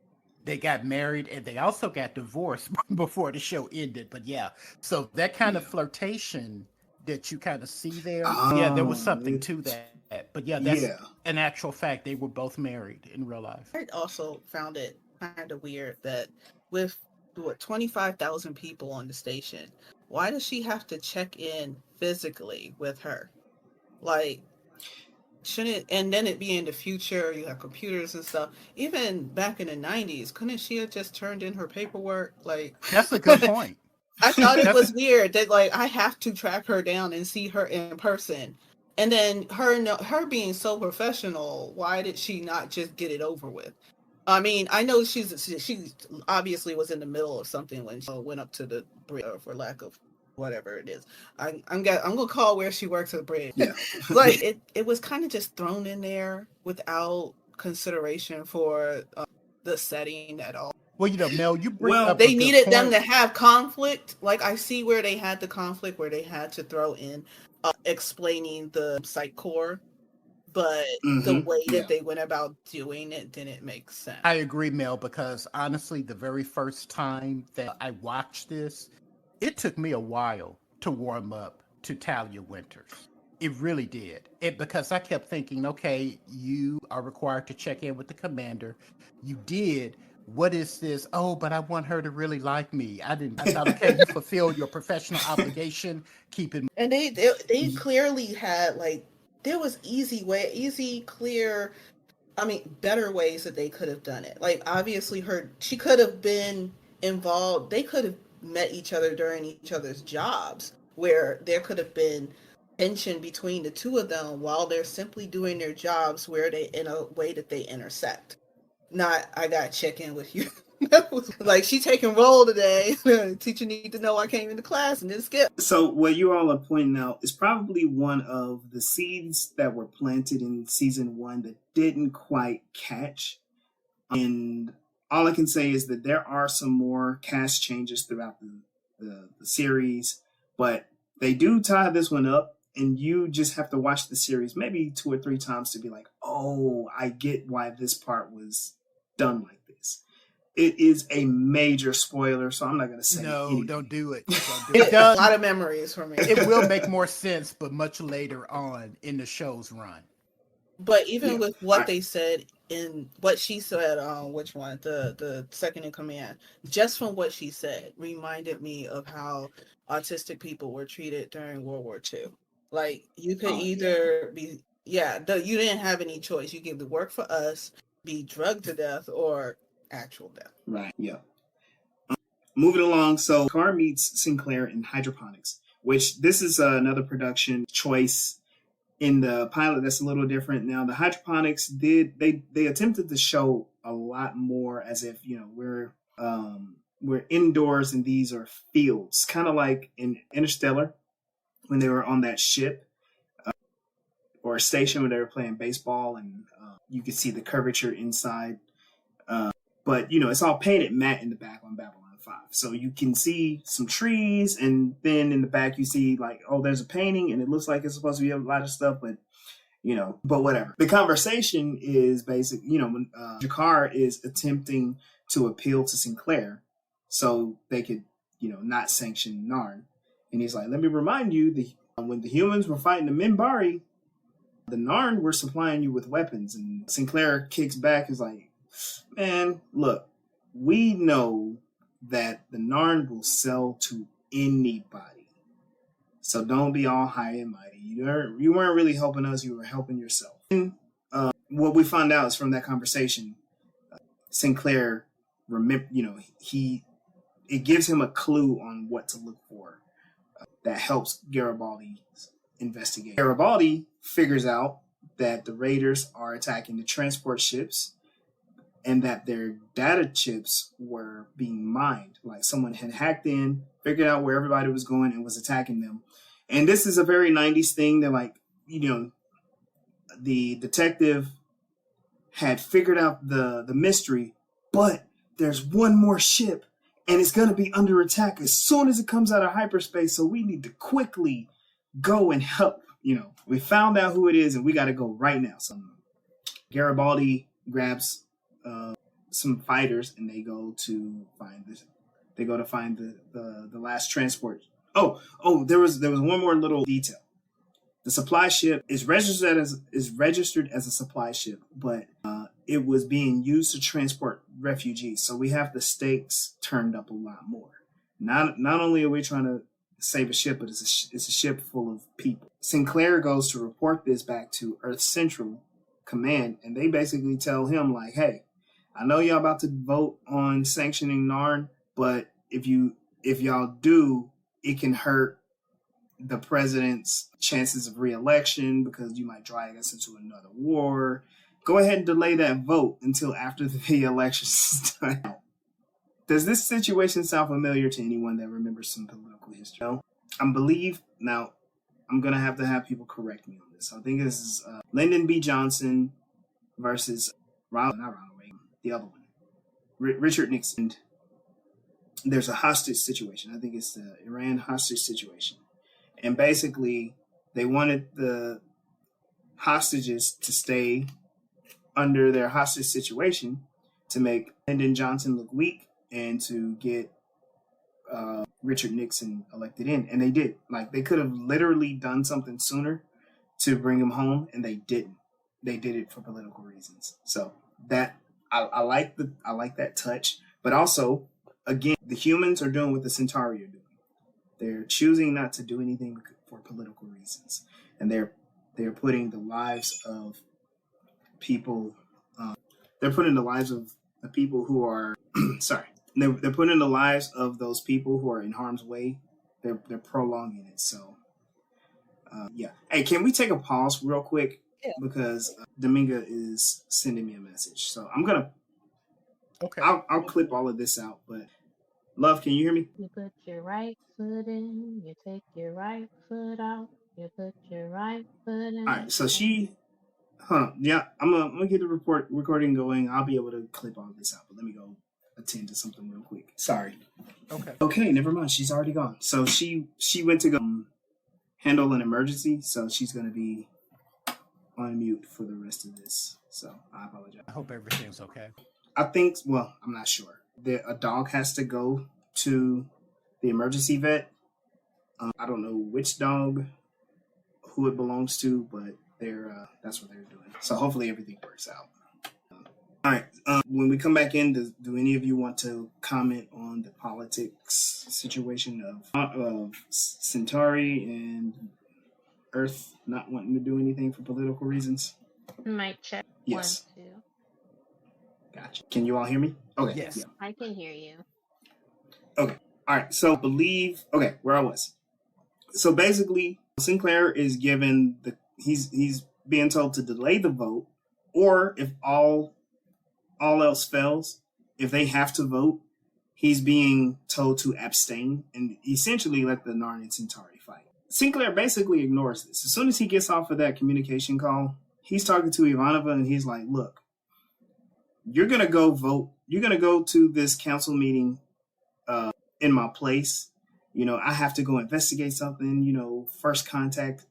S5: They got married and they also got divorced before the show ended. But yeah, so that kind of
S1: Yeah.
S5: flirtation that you kind of see there, yeah, there was
S1: Oh,
S5: something to that. But yeah, that's
S1: yeah.
S5: an actual fact. They were both married in real life.
S2: I also found it kind of weird that with 25,000 people on the station, why does she have to check in physically with her? Like, shouldn't, and then it be in the future, you have computers and stuff. Even back in the 90s, couldn't she have just turned in her paperwork? Like,
S5: That's a good point.
S2: I thought it
S5: That's
S2: was weird that like I have to track her down and see her in person. And then her being so professional, why did she not just get it over with? I mean, I know she obviously was in the middle of something when she went up to the bridge, for lack of whatever it is. I'm gonna call where she works at the bridge.
S1: Yeah.
S2: Like it was kind of just thrown in there without consideration for the setting at all.
S5: well, Mel, you bring
S1: Well,
S5: up a
S2: They
S5: good
S2: needed them
S5: point.
S2: to have conflict. Like I see where they had the conflict where they had to throw in explaining the psych core, but the way
S1: yeah.
S2: that they went about doing it didn't make sense.
S5: I agree, Mel, because honestly, the very first time that I watched this, it took me a while to warm up to Talia Winters. It really did. Because I kept thinking, okay, you are required to check in with the commander. You did. What is this? Oh, but I want her to really like me. I didn't. I thought, okay, you fulfilled your professional obligation. Keep it.
S2: And they clearly had like there was easy, clear, I mean, better ways that they could have done it. Like obviously she could have been involved. They could have met each other during each other's jobs where there could have been tension between the two of them while they're simply doing their jobs where they in a way that they intersect. Not I got to check in with you. Like she taking roll today. Teacher need to know I came into class and didn't skip.
S1: So what you all are pointing out is probably one of the seeds that were planted in season one that didn't quite catch. And all I can say is that there are some more cast changes throughout the series, but they do tie this one up. And you just have to watch the series maybe 2 or 3 times to be like, oh, I get why this part was done like this. It is a major spoiler, so I'm not going to say
S5: No,
S1: anything.
S5: don't do it. Don't do
S2: It
S5: it.
S2: does a lot of memories for me.
S5: It will make more sense, but much later on in the show's run.
S2: But even
S1: Yeah.
S2: with what they said in what she said on which one, the second in command, just from what she said, reminded me of how autistic people were treated during World War II. Like you could either be you didn't have any choice. You could either work for us, be drugged to death, or actual death.
S1: Right. Yeah. Moving along, so Car meets Sinclair in hydroponics, which this is another production choice in the pilot that's a little different. Now, the hydroponics they attempted to show a lot more as if we're indoors and these are fields, kind of like in Interstellar when they were on that ship or a station where they were playing baseball and you could see the curvature inside. But it's all painted matte in the back on Babylon 5. So you can see some trees, and then in the back you see like, oh, there's a painting, and it looks like it's supposed to be a lot of stuff, but but whatever. The conversation is basic. When Jakar is attempting to appeal to Sinclair so they could, not sanction Narn, and he's like, let me remind you, when the humans were fighting the Minbari, the Narn were supplying you with weapons, and Sinclair kicks back, is like, man, look, we know that the Narn will sell to anybody. So don't be all high and mighty. You weren't really helping us, you were helping yourself. And, what we found out is from that conversation, Sinclair, it gives him a clue on what to look for that helps Garibaldi investigate. Garibaldi figures out that the raiders are attacking the transport ships and that their data chips were being mined. Like someone had hacked in, figured out where everybody was going, and was attacking them. And this is a very 90s thing that, like, the detective had figured out the mystery, but there's one more ship and it's going to be under attack as soon as it comes out of hyperspace. So we need to quickly go and help. We found out who it is and we got to go right now. So Garibaldi grabs some fighters, and they go to find this. They go to find the last transport. Oh, there was one more little detail. The supply ship is registered as a supply ship, but it was being used to transport refugees. So we have the stakes turned up a lot more. Not only are we trying to save a ship, but it's a ship full of people. Sinclair goes to report this back to Earth Central Command, and they basically tell him like, "Hey, I know y'all about to vote on sanctioning Narn, but if y'all do, it can hurt the president's chances of re-election because you might drag us into another war. Go ahead and delay that vote until after the election is done." Does this situation sound familiar to anyone that remembers some political history? No? I believe, now, I'm going to have people correct me on this. I think this is Lyndon B. Johnson versus not Ronald Reagan, the other one, Richard Nixon. There's a hostage situation. I think it's the Iran hostage situation. And basically, they wanted the hostages to stay under their hostage situation to make Lyndon Johnson look weak and to get Richard Nixon elected in. And they did. Like, they could have literally done something sooner to bring him home, and they didn't. They did it for political reasons. So that I like that touch. But also, again, the humans are doing what the Centauri are doing. They're choosing not to do anything for political reasons, and they're putting the lives of people. They're putting the lives of the people who are sorry. They're putting the lives of those people who are in harm's way. They're prolonging it. So, yeah. Hey, can we take a pause real quick?
S2: Yeah.
S1: Because Dominga is sending me a message. So I'm gonna.
S5: Okay.
S1: I'll clip all of this out, but. Love, can you hear me?
S3: You put your right foot in, you take your right foot out, you put your right foot in.
S1: All right, so yeah, I'm gonna get the recording going. I'll be able to clip all this out, but let me go attend to something real quick. Sorry. Okay, never mind. She's already gone. So she went to go handle an emergency, so she's gonna be on mute for the rest of this. So I apologize.
S5: I hope everything's okay.
S1: I think. Well, I'm not sure. A dog has to go to the emergency vet. I don't know which dog, who it belongs to, but that's what they're doing. So hopefully everything works out. All right. When we come back in, do any of you want to comment on the politics situation of Centauri and Earth not wanting to do anything for political reasons?
S3: Mic check.
S1: Yes.
S3: 1, 2.
S1: Gotcha. Can you all hear me? Okay.
S5: Yes.
S1: Yeah.
S3: I can hear you.
S1: Okay. All right. So where I was. So basically, Sinclair is given he's being told to delay the vote, or if all else fails, if they have to vote, he's being told to abstain and essentially let the Narn and Centauri fight. Sinclair basically ignores this. As soon as he gets off of that communication call, he's talking to Ivanova and he's like, "Look, you're going to go vote. You're going to go to this council meeting in my place. You know, I have to go investigate something, first contact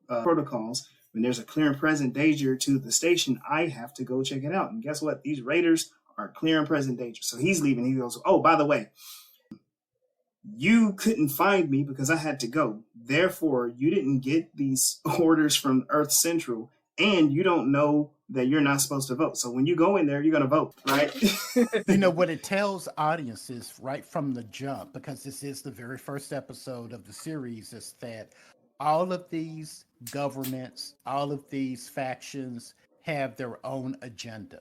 S1: protocols. When there's a clear and present danger to the station, I have to go check it out. And guess what? These raiders are clear and present danger." So he's leaving. He goes, "Oh, by the way, you couldn't find me because I had to go. Therefore, you didn't get these orders from Earth Central, and you don't know that you're not supposed to vote. So when you go in there, you're going to vote, right?"
S5: What it tells audiences right from the jump, because this is the very first episode of the series, is that all of these governments, all of these factions have their own agenda.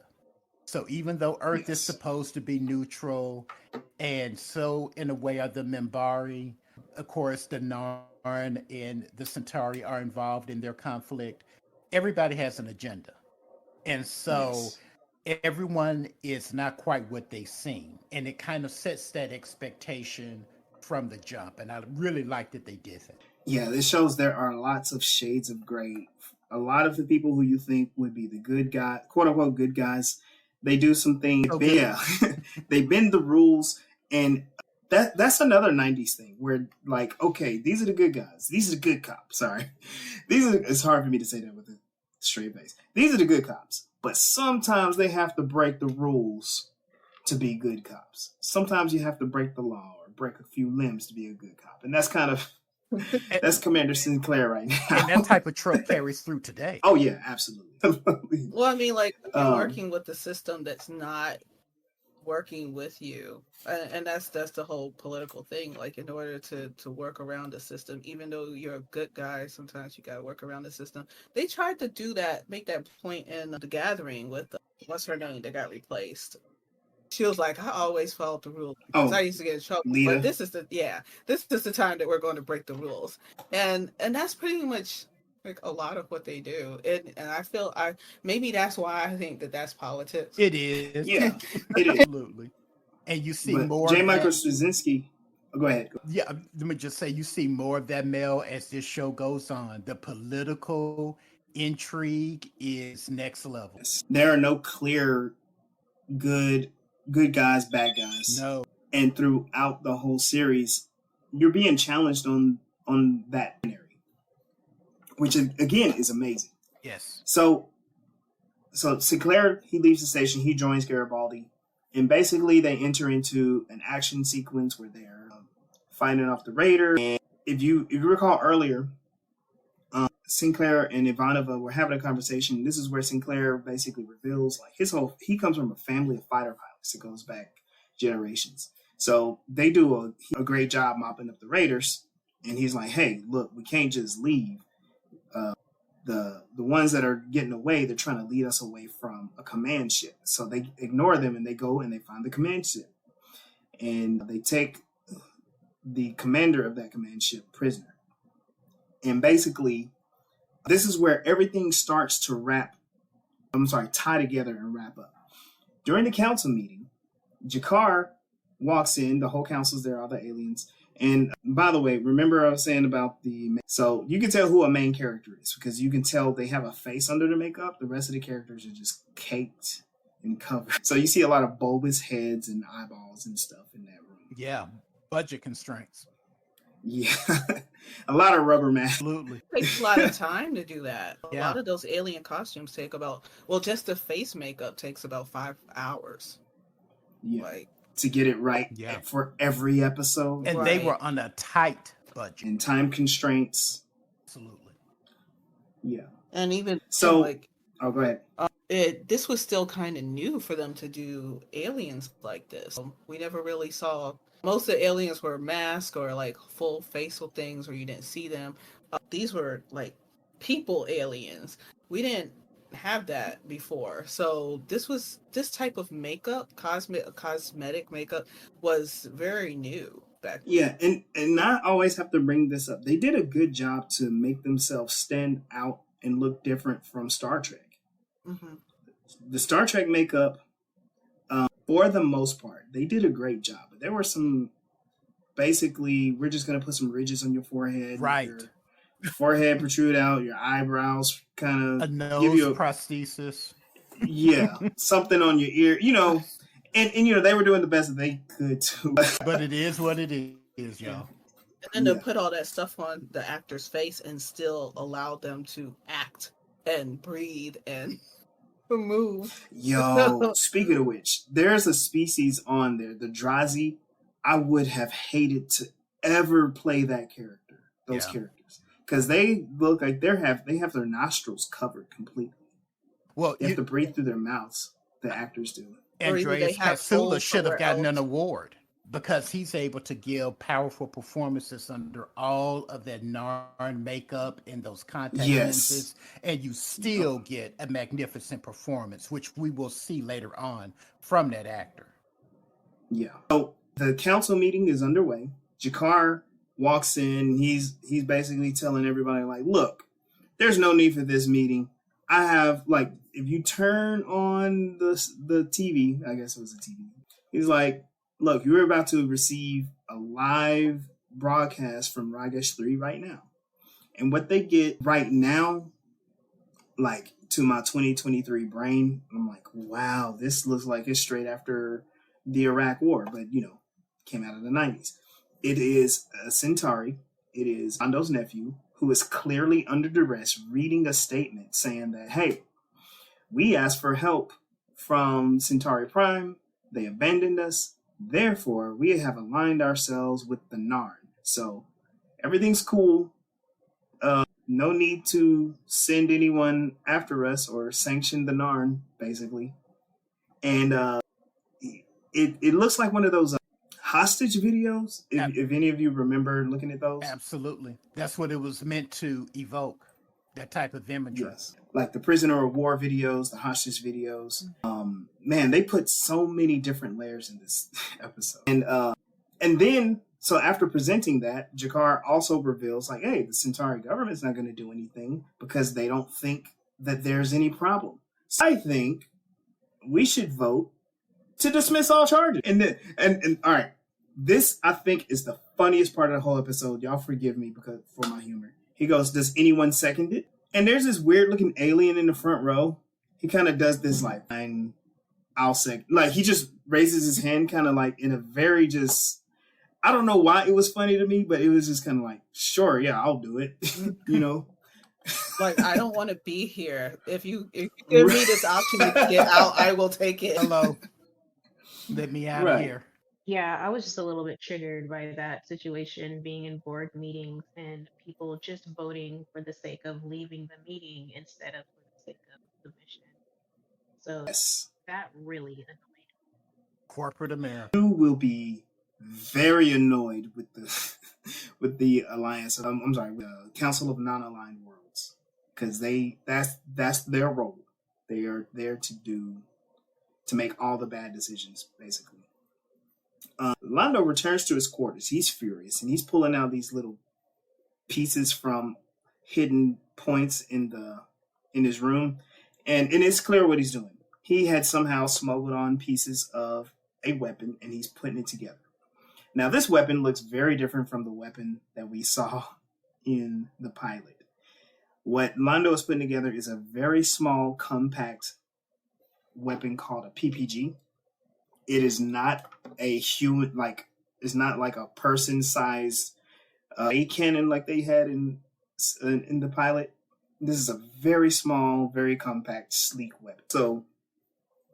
S5: So even though Earth is supposed to be neutral, and so in a way are the Minbari, of course the Narn and the Centauri are involved in their conflict, everybody has an agenda. And so everyone is not quite what they seem. And it kind of sets that expectation from the jump. And I really like that they did that.
S1: Yeah, this shows there are lots of shades of gray. A lot of the people who you think would be the good guy, quote unquote good guys, they do some things.
S5: Okay.
S1: Yeah, they bend the rules. And that's another 90s thing where, like, okay, these are the good guys. These are the good cops. Sorry. It's hard for me to say that with a straight face. These are the good cops. But sometimes they have to break the rules to be good cops. Sometimes you have to break the law or break a few limbs to be a good cop. And that's kind of that's Commander Sinclair right now.
S5: And that type of trope carries through today.
S1: Oh yeah, absolutely.
S2: Well, I mean, like you're working with the system that's not working with you, and that's the whole political thing. Like, in order to work around the system, even though you're a good guy, sometimes you got to work around the system. They tried to do that, make that point in The Gathering with what's her name that got replaced. She was like, I always followed the rules because I used to get in trouble.
S1: Lita.
S2: But this is the time that we're going to break the rules, and that's pretty much like a lot of what they do. And I feel maybe that's why I think that's politics.
S5: It is.
S1: Yeah, it is.
S5: Absolutely. And you see more.
S1: J. Michael Straczynski. Oh, go ahead.
S5: Yeah, let me just say, you see more of that, Mel, as this show goes on. The political intrigue is next level.
S1: There are no clear good guys, bad guys.
S5: No.
S1: And throughout the whole series, you're being challenged on that binary, which again is amazing.
S5: Yes.
S1: So Sinclair, he leaves the station, he joins Garibaldi, and basically they enter into an action sequence where they're fighting off the Raiders. And if you recall earlier, Sinclair and Ivanova were having a conversation. This is where Sinclair basically reveals like he comes from a family of fighter pilots that goes back generations. So they do a great job mopping up the Raiders, and he's like, hey, look, we can't just leave. The ones that are getting away, they're trying to lead us away from a command ship. So they ignore them and they go and they find the command ship. And they take the commander of that command ship prisoner. And basically, this is where everything starts to tie together and wrap up. During the council meeting, G'Kar walks in, the whole council's there, all the aliens. And by the way, remember I was saying about so you can tell who a main character is because you can tell they have a face under the makeup. The rest of the characters are just caked and covered. So you see a lot of bulbous heads and eyeballs and stuff in that room.
S5: Yeah, budget constraints.
S1: Yeah, a lot of rubber masks.
S5: Absolutely.
S2: It takes a lot of time to do that. A
S5: Yeah.
S2: lot of those alien costumes take just the face makeup takes about 5 hours.
S1: Yeah.
S2: Like,
S1: to get it right for every episode.
S5: And they were on a tight budget.
S1: And time constraints.
S5: Absolutely.
S1: Yeah.
S2: And even
S1: so,
S2: like,
S1: oh, go ahead.
S2: This was still kind of new for them to do aliens like this. We never really saw. Most of the aliens were masked or like full facial things where you didn't see them. These were like people aliens. We didn't have that before. So this type of makeup, cosmetic makeup, was very new back then.
S1: Yeah, and I always have to bring this up. They did a good job to make themselves stand out and look different from Star Trek.
S2: Mm-hmm.
S1: The Star Trek makeup, for the most part, they did a great job. But there were some, basically, we're just going to put some ridges on your forehead.
S5: Right.
S1: Your forehead protrude out, your eyebrows kind of
S5: a nose
S1: give you
S5: prosthesis.
S1: Yeah, something on your ear, and they were doing the best that they could too.
S5: But it is what it is, y'all.
S2: And then to put all that stuff on the actor's face and still allow them to act and breathe and move.
S1: Yo, speaking of which, there's a species on there, the Drazi. I would have hated to ever play that character, those characters, because they look like they have their nostrils covered completely. Well, they have to breathe through their mouths. The actors do.
S5: Andreas Hasula should have gotten an award because he's able to give powerful performances under all of that Narn makeup and those contact lenses, and you still get a magnificent performance, which we will see later on from that actor.
S1: Yeah. So the council meeting is underway. G'Kar walks in. He's basically telling everybody, like, look, there's no need for this meeting. I have, like, if you turn on the TV, I guess it was a TV, he's like, look, you're about to receive a live broadcast from Ragesh 3 right now. And what they get right now, like, to my 2023 brain, I'm like, wow, this looks like it's straight after the Iraq War, but, came out of the 90s. It is a Centauri. It is Ando's nephew, who is clearly under duress, reading a statement saying that, hey, we asked for help from Centauri Prime. They abandoned us. Therefore, we have aligned ourselves with the Narn. So everything's cool. No need to send anyone after us or sanction the Narn, basically. And it looks like one of those hostage videos. If any of you remember looking at those,
S5: Absolutely. That's what it was meant to evoke, that type of imagery.
S1: yes, like the prisoner of war videos, the hostage videos. Man, they put so many different layers in this episode, and then so after presenting that, Jakar also reveals like, hey, the Centauri government's not going to do anything because they don't think that there's any problem. So I think we should vote to dismiss all charges. And all right, this I think is the funniest part of the whole episode. Y'all forgive me because for my humor. He goes, "Does anyone second it?" And there's this weird looking alien in the front row. He kind of does this like, I'll second. Like he just raises his hand, kind of like in a very just. I don't know why it was funny to me, but it was just kind of like, sure, yeah, I'll do it. You know.
S2: Like, I don't want to be here. If you give me this option to get out, I will take it.
S5: Hello. Let me out of here.
S3: Yeah, I was just a little bit triggered by that situation, being in board meetings and people just voting for the sake of leaving the meeting instead of for the sake of the mission. So
S1: Yes.
S3: that really annoyed me.
S5: Corporate America.
S1: You will be very annoyed with the alliance. I'm sorry, the Council of Non-Aligned Worlds, because that's their role. They are there to make all the bad decisions, basically. Lando returns to his quarters. He's furious, and he's pulling out these little pieces from hidden points in his room, and it's clear what he's doing. He had somehow smuggled on pieces of a weapon, and he's putting it together. Now, this weapon looks very different from the weapon that we saw in the pilot. What Lando is putting together is a very small, compact weapon called a PPG. It is not a human, like, it's not like a person-sized a cannon like they had in the pilot. This is a very small, very compact, sleek weapon. So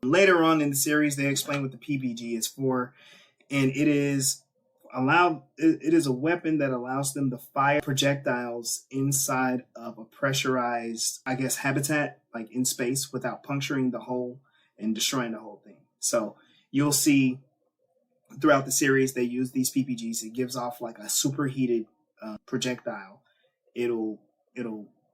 S1: later on in the series, they explain what the PPG is for, and it is a weapon that allows them to fire projectiles inside of a pressurized, I guess, habitat, like in space, without puncturing the hole and destroying the whole thing. So you'll see throughout the series they use these PPGs. It gives off like a superheated projectile. It'll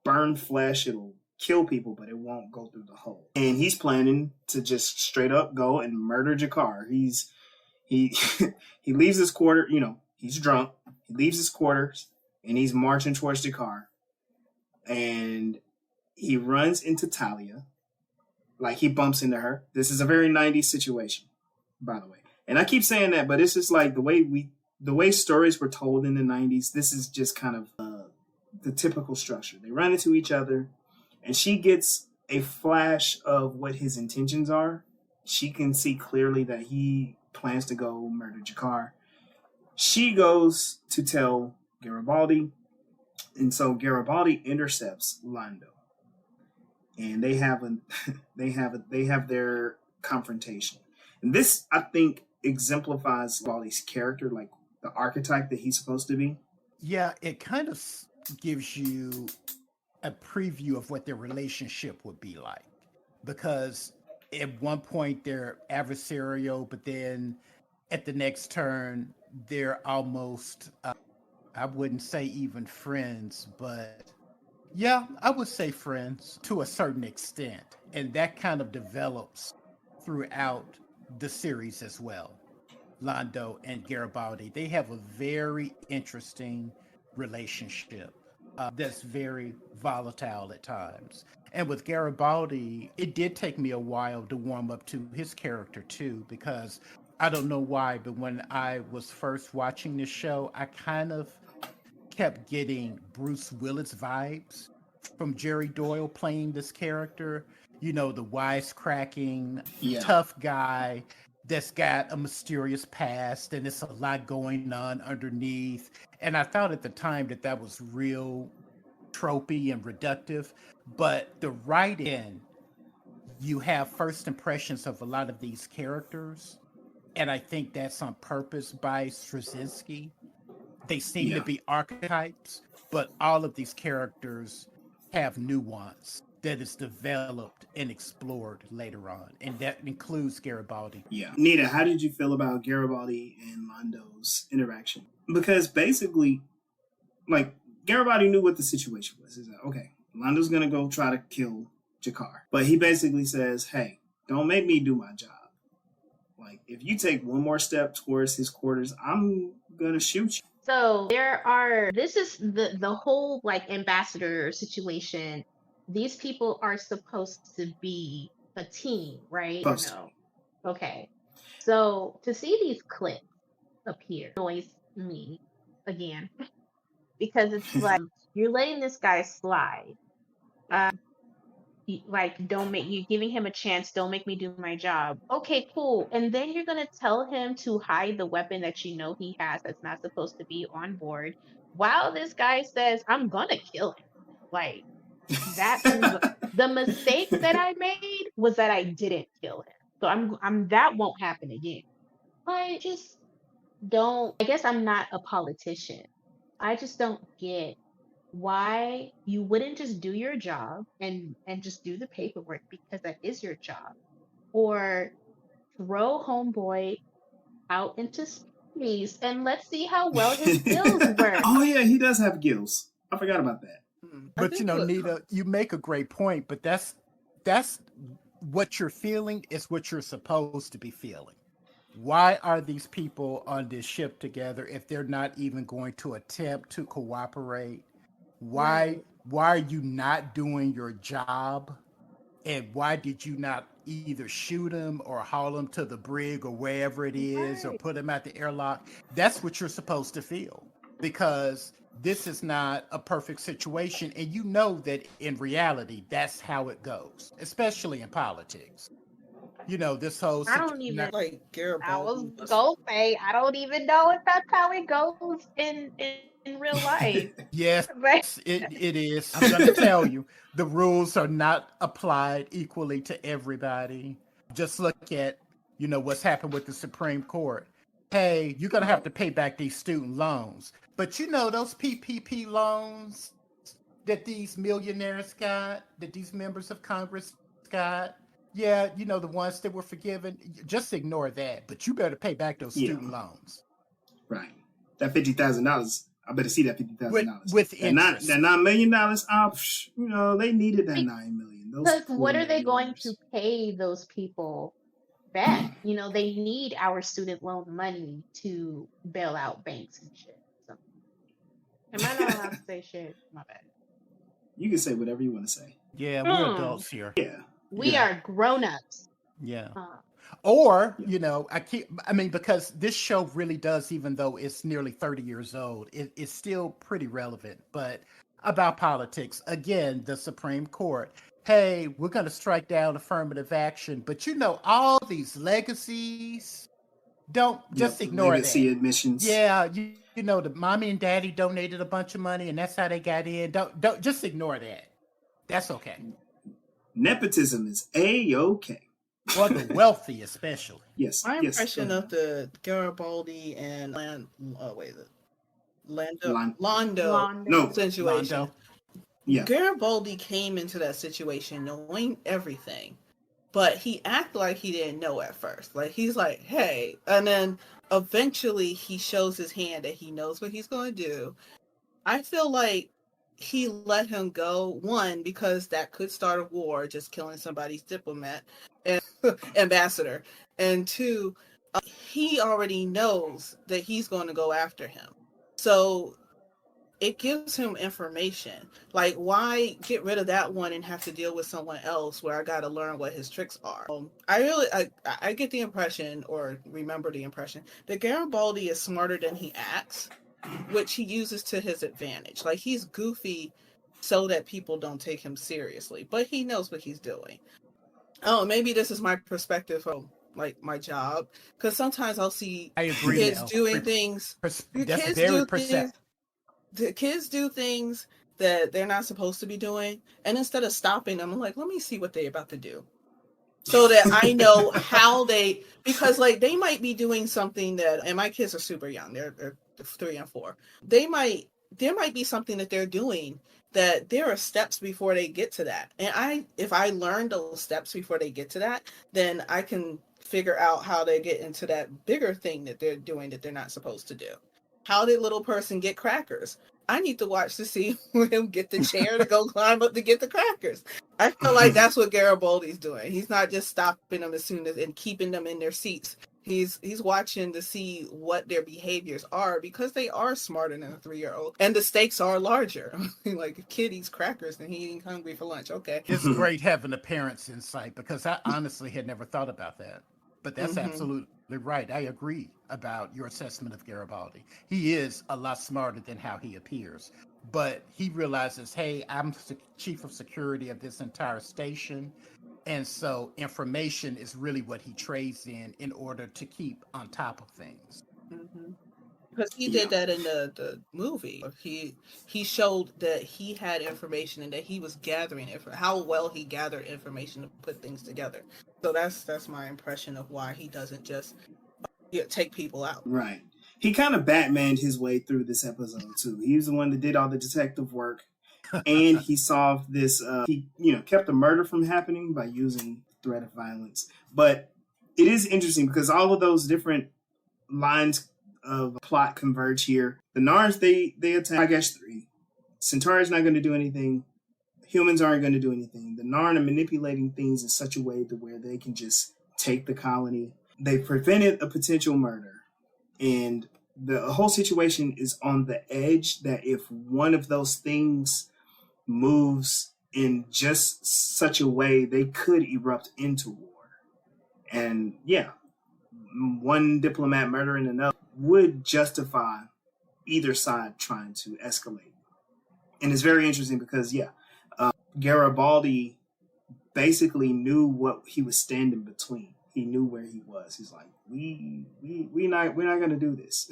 S1: burn flesh. It'll kill people, but it won't go through the hole. And he's planning to just straight up go and murder Jakar. He he leaves his quarter, he's drunk. He leaves his quarters and he's marching towards Jakar. And he runs into Talia. Like he bumps into her. This is a very 90s situation, by the way. And I keep saying that, but it's just like the way stories were told in the 90s. This is just kind of the typical structure. They run into each other and she gets a flash of what his intentions are. She can see clearly that he plans to go murder Jakar. She goes to tell Garibaldi, and so Garibaldi intercepts Lando, and they have their confrontation. And this, I think, exemplifies Garibaldi's character, like the archetype that he's supposed to be.
S5: Yeah, it kind of gives you a preview of what their relationship would be like, because at one point they're adversarial, but then at the next turn they're almost I wouldn't say even friends, but yeah, I would say friends to a certain extent, and that kind of develops throughout the series as well. Lando and Garibaldi, they have a very interesting relationship that's very volatile at times. And with Garibaldi, it did take me a while to warm up to his character too, because I don't know why, but when I was first watching this show, I kind of kept getting Bruce Willis vibes from Jerry Doyle playing this character. You know, the wisecracking, tough guy that's got a mysterious past and it's a lot going on underneath. And I thought at the time that was real tropey and reductive, but the writing, you have first impressions of a lot of these characters and I think that's on purpose by Straczynski. They seem to
S1: Yeah.
S5: be archetypes, but all of these characters have nuance that is developed and explored later on, and that includes Garibaldi.
S1: Yeah. Nita, how did you feel about Garibaldi and Lando's interaction? Because basically, like, Garibaldi knew what the situation was. He's like, okay, Lando's gonna go try to kill Jakar. But he basically says, hey, don't make me do my job. Like, if you take one more step towards his quarters, I'm gonna shoot you.
S3: So this is the whole like ambassador situation. These people are supposed to be a team, right? Or
S1: Supposed to
S3: no?
S1: be.
S3: Okay. So to see these clips appear annoys me again because it's like you're letting this guy slide. Like don't make you giving him a chance, don't make me do my job. Okay, cool. And then you're gonna tell him to hide the weapon that you know he has that's not supposed to be on board while this guy says I'm gonna kill him. Like that's the mistake that I made was that I didn't kill him. So I'm that won't happen again. I just don't, I guess I'm not a politician. I just don't get why you wouldn't just do your job and just do the paperwork because that is your job, or throw homeboy out into space and let's see how well his skills work.
S1: Oh yeah, he does have gills. I forgot about that.
S2: I
S5: But
S2: think what
S5: Nita, you make a great point, but that's what you're feeling is what you're supposed to be feeling. Why are these people on this ship together if they're not even going to attempt to cooperate? Why
S3: Right.
S5: why are you not doing your job? And why did you not either shoot him or haul him to the brig or wherever it is or
S3: Right.
S5: put him at the airlock? That's what you're supposed to feel because this is not a perfect situation. And you know that in reality, that's how it goes, especially in politics. You know, this whole
S3: I don't
S5: situation.
S3: even,
S2: like
S3: I was
S2: Garibaldi was
S3: gonna say I don't even know if that's how it goes in real life.
S5: Yes,
S3: Right.
S5: it is. I'm going to tell you, the rules are not applied equally to everybody. Just look at, what's happened with the Supreme Court. Hey, you're going to have to pay back these student loans. But those PPP loans that these millionaires got, that these members of Congress got, yeah, the ones that were forgiven, just ignore that. But you better pay back those
S1: Yeah,
S5: student loans
S1: right. That $50,000. I better see that $50,000.
S5: with
S1: That
S5: interest.
S1: $9 million. They needed that 9 million. Those
S3: Because
S1: poor
S3: what are they going to
S1: millionaires.
S3: pay those people back? They need our student loan money to bail out banks and shit. So, am I not allowed to say shit? My bad.
S1: You can say whatever you want to say.
S5: Yeah, we're
S3: Hmm.
S5: adults here.
S1: Yeah,
S3: We
S1: yeah,
S3: are grown ups.
S5: Yeah.
S3: Uh,
S5: Or,
S1: yeah.
S5: because this show really does, even though it's nearly 30 years old, it's still pretty relevant. But about politics, again, the Supreme Court. Hey, we're going to strike down affirmative action. But all these legacies, don't
S1: Yep.
S5: just ignore
S1: Legacy
S5: that.
S1: admissions.
S5: Yeah, the mommy and daddy donated a bunch of money and that's how they got in. Don't just ignore that. That's okay.
S1: Nepotism is A-okay.
S5: For the wealthy, especially.
S1: Yes,
S2: my
S1: yes.
S2: impression of the Garibaldi and Londo
S1: No,
S3: Londo.
S2: situation.
S5: Londo.
S1: yeah.
S2: Garibaldi came into that situation knowing everything, but he acted like he didn't know at first. Like he's like, "Hey," and then eventually he shows his hand that he knows what he's going to do. I feel like he let him go, one, because that could start a war, just killing somebody's diplomat and ambassador, and two, he already knows that he's going to go after him. So it gives him information. Like, why get rid of that one and have to deal with someone else where I got to learn what his tricks are? I get the impression, or remember the impression, that Garibaldi is smarter than he acts, which he uses to his advantage. Like, he's goofy so that people don't take him seriously, but he knows what he's doing. Oh, maybe this is my perspective from like my job, because sometimes I'll see
S5: I agree
S2: kids
S5: now.
S2: doing things.
S5: That's
S2: Kids
S5: very
S2: do
S5: perceptive.
S2: things. The kids do things that they're not supposed to be doing, and instead of stopping them, I'm like, let me see what they're about to do. so that I know how they, because like they might be doing something that, and my kids are super young, they're 3 and 4. There might be something that they're doing that there are steps before they get to that. And if I learn those steps before they get to that, then I can figure out how they get into that bigger thing that they're doing that they're not supposed to do. How did little person get crackers? I need to watch to see him get the chair to go climb up to get the crackers. I feel like that's what Garibaldi's doing. He's not just stopping them as soon as and keeping them in their seats. He's watching to see what their behaviors are, because they are smarter than a 3-year-old, and the stakes are larger. Like a kid eats crackers and he ain't hungry for lunch. Okay,
S5: It's great having a parent's insight, because I honestly had never thought about that. But that's absolutely right. I agree about your assessment of Garibaldi. He is a lot smarter than how he appears. But he realizes, hey, I'm chief of security of this entire station. And so information is really what he trades in order to keep on top of things.
S2: because he did that in the movie. He showed that he had information and that he was gathering how well he gathered information to put things together. So that's my impression of why he doesn't just take people out.
S1: Right. He kind of Batmaned his way through this episode too. He was the one that did all the detective work, and he solved this. He kept the murder from happening by using threat of violence. But it is interesting because all of those different lines of plot converge here. The Narns they attack Ragash-3. Centauri's not going to do anything. Humans aren't going to do anything. The Narn are manipulating things in such a way to where they can just take the colony. They prevented a potential murder. And the whole situation is on the edge that if one of those things moves in just such a way, they could erupt into war. And yeah, one diplomat murdering another would justify either side trying to escalate. And it's very interesting because, Garibaldi basically knew what he was standing between. He knew where he was. He's like, we're not going to do this.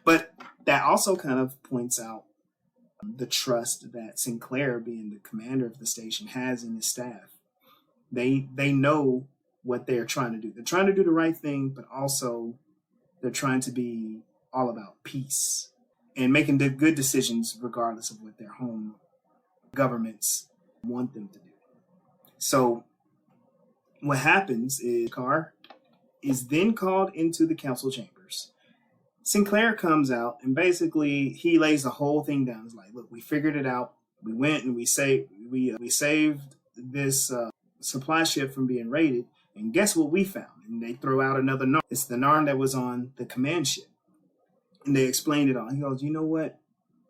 S1: But that also kind of points out the trust that Sinclair, being the commander of the station, has in his staff. They know what they're trying to do. They're trying to do the right thing, but also they're trying to be all about peace and making the good decisions regardless of what their home governments want them to do. So what happens is Carr is then called into the council chambers. Sinclair comes out and basically he lays the whole thing down. He's like, look, we figured it out. We went and we saved this supply ship from being raided. And guess what we found? And they throw out another Narn. It's the Narn that was on the command ship. And they explained it all. He goes, you know what?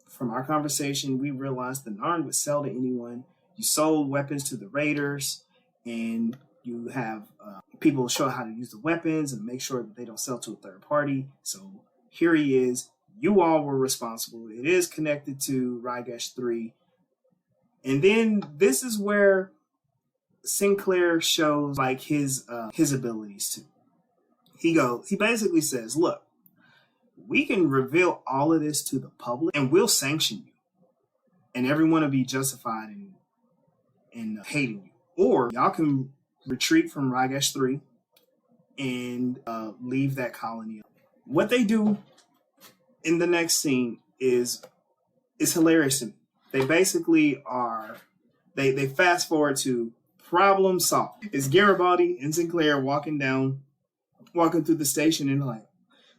S1: From our conversation, we realized the Narn would sell to anyone. You sold weapons to the raiders, and you have people show how to use the weapons and make sure that they don't sell to a third party. So here he is. You all were responsible. It is connected to Ragash-3. And then this is where Sinclair shows like his abilities too. He basically says, look, we can reveal all of this to the public and we'll sanction you. And everyone will be justified in hating you. Or y'all can retreat from Ragash-3 and leave that colony. What they do in the next scene is hilarious to me. They basically they fast forward to problem solved. It's Garibaldi and Sinclair walking through the station and like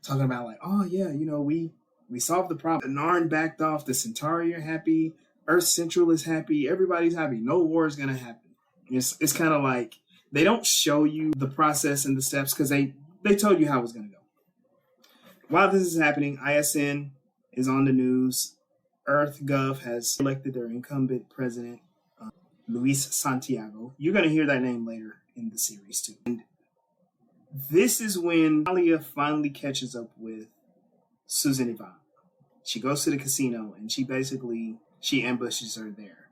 S1: talking about like, oh yeah, we solved the problem. The Narn backed off. The Centauri are happy. Earth Central is happy. Everybody's happy. No war is gonna happen. It's kind of like they don't show you the process and the steps because they told you how it was gonna go. While this is happening, ISN is on the news. EarthGov has elected their incumbent president, Luis Santiago. You're going to hear that name later in the series too. And this is when Talia finally catches up with Susan Ivan. She goes to the casino and she ambushes her there.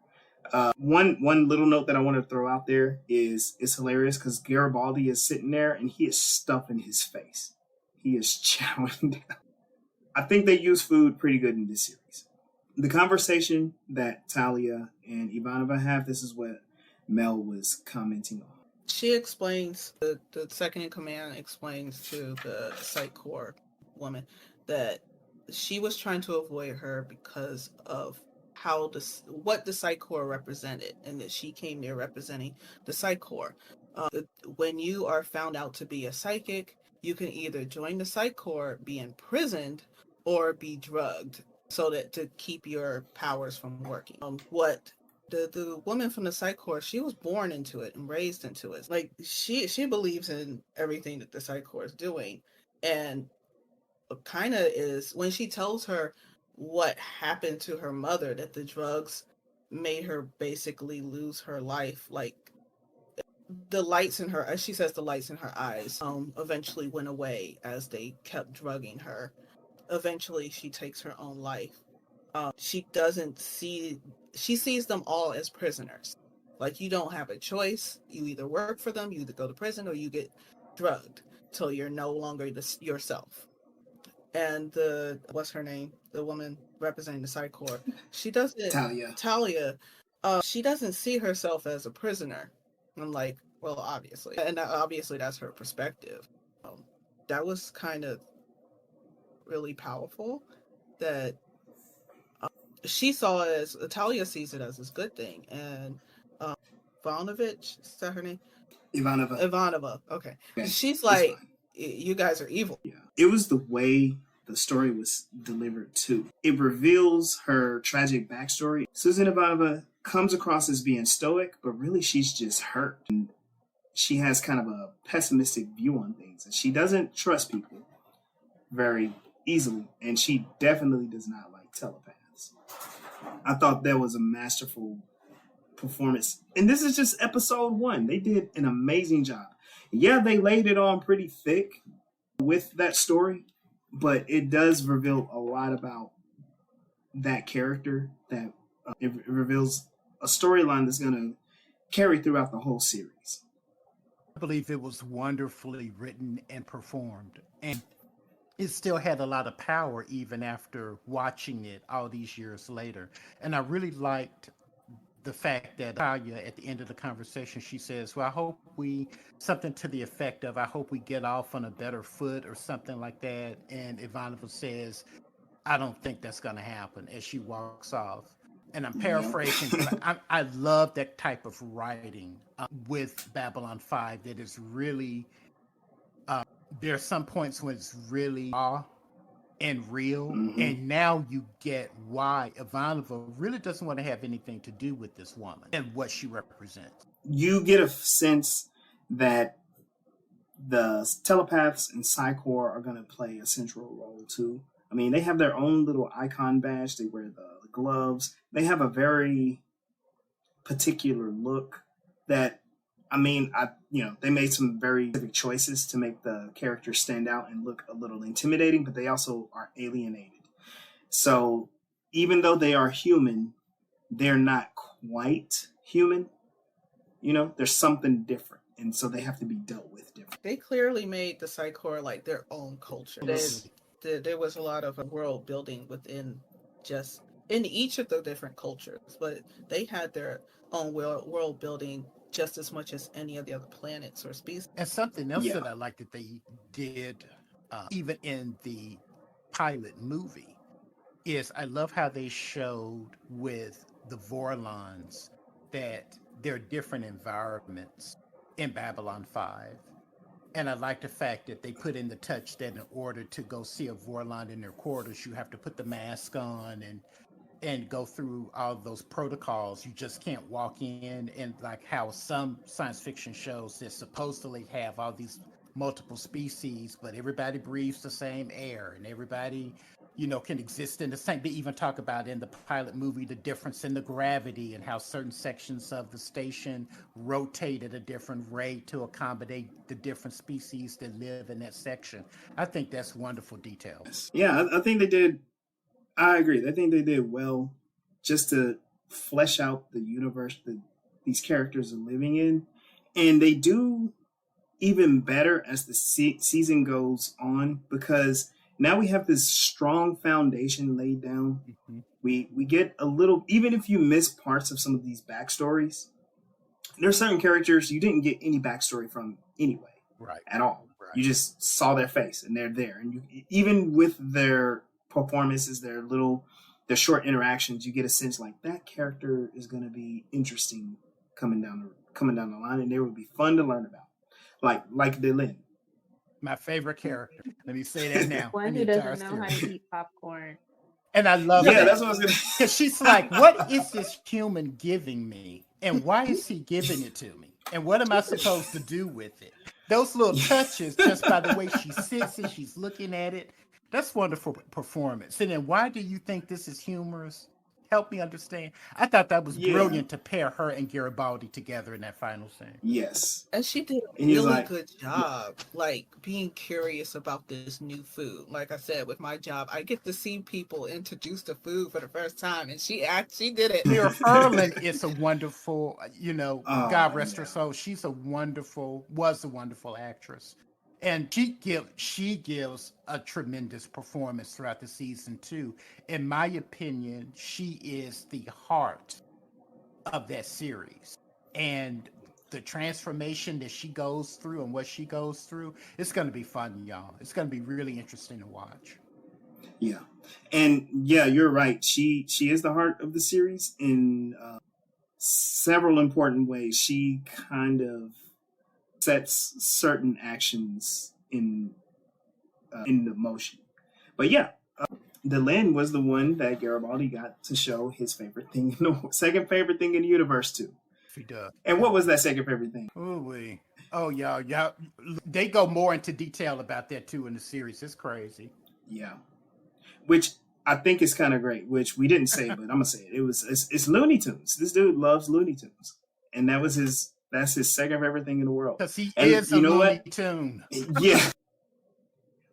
S1: One little note that I want to throw out there is it's hilarious because Garibaldi is sitting there and he is stuffing his face. He is chowing down. I think they use food pretty good in this series. The conversation that Talia and Ivanova have, this is what Mel was commenting on.
S2: She explains, the second in command explains to the Psych Corps woman that she was trying to avoid her because of what the Psych Corps represented, and that she came there representing the Psych Corps. When you are found out to be a psychic, you can either join the Psych Corps, be imprisoned, or be drugged so that to keep your powers from working. What the woman from the Psych Corps, she was born into it and raised into it. Like she believes in everything that the Psych Corps is doing, and kind of is when she tells her what happened to her mother, that the drugs made her basically lose her life. Like the lights in her, as she says, the lights in her eyes eventually went away as they kept drugging her. Eventually, she takes her own life. She doesn't see, she sees them all as prisoners. Like you don't have a choice. You either work for them, you either go to prison, or you get drugged till you're no longer yourself. And what's her name? The woman representing the Psych Corps. She doesn't,
S1: Talia.
S2: Talia, she doesn't see herself as a prisoner. I'm like, well, obviously. And obviously that's her perspective. That was kind of really powerful that she saw it as, Talia sees it as this good thing. And Ivanovich, is that her name? Ivanova. Okay. She's like, you guys are evil.
S1: Yeah. It was the way the story was delivered too. It reveals her tragic backstory. Susan Ivanova comes across as being stoic, but really she's just hurt. And she has kind of a pessimistic view on things. And she doesn't trust people very easily. And she definitely does not like telepaths. I thought that was a masterful performance. And this is just episode 1. They did an amazing job. Yeah, they laid it on pretty thick with that story, but it does reveal a lot about that character, that it reveals a storyline that's going to carry throughout the whole series.
S5: I believe it was wonderfully written and performed, and it still had a lot of power even after watching it all these years later. And I really liked the fact that Talia, at the end of the conversation, she says, well, I hope something to the effect of, I hope we get off on a better foot or something like that. And Ivanova says, I don't think that's going to happen, as she walks off. And I'm paraphrasing, but I love that type of writing with Babylon 5 that is really, there are some points when it's really raw and real, and now you get why Ivanova really doesn't want to have anything to do with this woman and what she represents.
S1: You get a sense that the telepaths and Psych Corps are going to play a central role too. I mean, they have their own little icon badge. They wear the gloves. They have a very particular look that, I mean, they made some very specific choices to make the character stand out and look a little intimidating, but they also are alienated. So even though they are human, they're not quite human. There's something different. And so they have to be dealt with different.
S2: They clearly made the Psych Corps like their own culture. There was a lot of world building within just in each of the different cultures, but they had their own world building just as much as any of the other planets or species.
S5: And something else that I like that they did, even in the pilot movie, is I love how they showed with the Vorlons that there are different environments in Babylon 5. And I like the fact that they put in the touch that in order to go see a Vorlon in their quarters, you have to put the mask on and go through all those protocols. You just can't walk in, and like how some science fiction shows that supposedly have all these multiple species, but everybody breathes the same air and everybody, can exist in the same. They even talk about in the pilot movie the difference in the gravity and how certain sections of the station rotate at a different rate to accommodate the different species that live in that section. I think that's wonderful detail.
S1: Yeah, I think they did. I agree. I think they did well just to flesh out the universe that these characters are living in. And they do even better as the season goes on, because now we have this strong foundation laid down. We get a little, even if you miss parts of some of these backstories, there's certain characters you didn't get any backstory from anyway,
S5: Right.
S1: at all.
S5: Right.
S1: You just saw their face and they're there, and you, even with their performances, their short interactions, you get a sense like that character is going to be interesting coming down the line, and they would be fun to learn about, like Dylan.
S5: My favorite character. Let me say that now.
S3: One
S5: In the
S3: who
S5: entire
S3: doesn't know how to
S5: series.
S3: eat popcorn.
S5: And I love
S1: Yeah,
S5: that.
S1: that's what I was gonna.
S5: Because she's like, what is this human giving me? And why is he giving it to me? And what am I supposed to do with it? Those little touches, just by the way she sits and she's looking at it, that's wonderful performance. And then why do you think this is humorous? Help me understand. I thought that was
S1: Yeah.
S5: brilliant to pair her and Garibaldi together in that final scene.
S1: Yes,
S2: And she did a
S1: and he's
S2: really
S1: like,
S2: good job, like being curious about this new food. Like I said, with my job, I get to see people introduced to food for the first time, and she did it.
S5: Vera Furlan is a wonderful, God rest her
S1: yeah.
S5: soul. Was a wonderful actress. And she gives a tremendous performance throughout the season too. In my opinion, she is the heart of that series. And the transformation that she goes through and what she goes through, it's going to be fun, y'all. It's going to be really interesting to watch.
S1: Yeah, and yeah, you're right. She is the heart of the series in several important ways. She kind of sets certain actions in the motion. But yeah, Delenn was the one that Garibaldi got to show his favorite thing, second favorite thing in the universe to.
S5: She does.
S1: And what was that second favorite thing?
S5: Oh, y'all. They go more into detail about that too in the series. It's crazy.
S1: Yeah, which I think is kind of great. Which we didn't say, but I'm gonna say it. It's Looney Tunes. This dude loves Looney Tunes, and that's his second favorite thing in the world.
S5: Because he
S1: And
S5: is a
S1: you know
S5: Looney
S1: what?
S5: Tune.
S1: Yeah,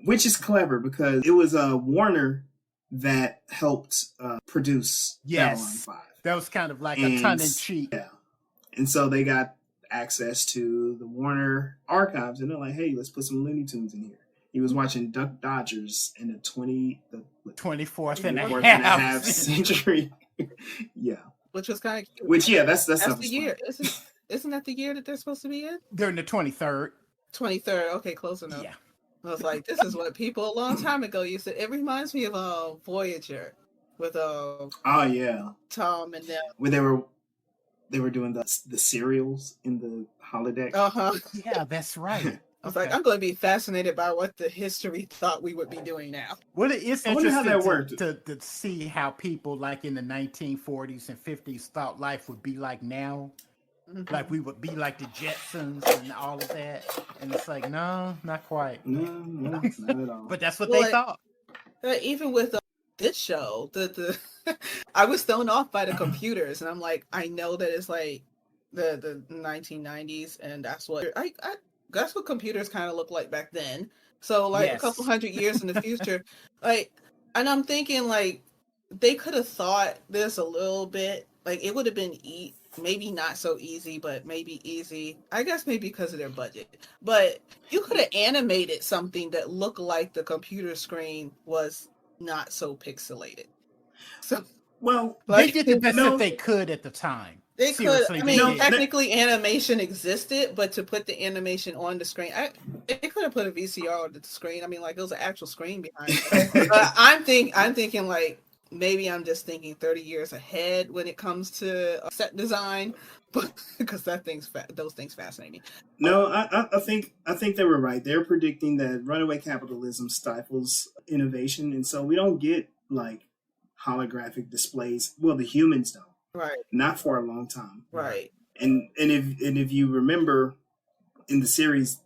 S1: which is clever because it was Warner that helped produce Babylon
S5: Yes.
S1: 5.
S5: That was kind of like a
S1: And
S5: tongue in cheek.
S1: yeah, and so they got access to the Warner archives, and they're like, "Hey, let's put some Looney Tunes in here." He was watching Duck Dodgers in the
S5: 24th and a
S1: 24th and a
S5: half
S1: half century. Yeah,
S2: Which was kind of cute.
S1: which yeah, that's
S2: That's
S1: stuff
S2: the
S1: is
S2: year.
S1: fun.
S2: Isn't that the year that they're supposed to be in?
S5: During the 23rd.
S2: 23rd. Okay, close enough.
S5: Yeah.
S2: I was like, this is what people a long time ago used to. It reminds me of Voyager with
S1: Oh yeah,
S2: Tom and them.
S1: where they were doing the cereals in the holodeck.
S5: Yeah, that's right.
S2: I was like, I'm going to be fascinated by what the history thought we would be doing now.
S5: Well, it's
S1: I wonder how
S5: interesting
S1: that worked.
S5: to see how people like in the 1940s and 50s thought life would be like now.
S2: Mhm.
S5: Like we would be like the Jetsons and all of that. And it's like, no, not quite.
S1: No, not at all.
S5: But that's what
S2: Well,
S5: they thought.
S2: Even with this show, the I was thrown off by the computers, and I'm like, I know that it's like the 1990s, and that's what that's what computers kind of look like back then. So like a couple
S5: Yes.
S2: hundred years in the future, like, and I'm thinking like they could have thought this a little bit. Like it would have been maybe not so easy, but maybe easy. I guess maybe because of their budget. But you could have animated something that looked like the computer screen was not so pixelated. So
S1: Well,
S5: They did the best
S1: no.
S5: that they could at the time.
S2: they
S5: Seriously,
S2: could. I
S5: they
S2: mean,
S5: did.
S2: technically, animation existed, but to put the animation on the screen, they could have put a VCR on the screen. I mean, like it was an actual screen behind it. But I'm thinking like maybe I'm just thinking 30 years ahead when it comes to set design, but because those things fascinate me.
S1: No, I think they were right. They're predicting that runaway capitalism stifles innovation, and so we don't get like holographic displays. Well, the humans don't.
S2: Right.
S1: Not for a long time.
S2: Right.
S1: And if you remember in the series,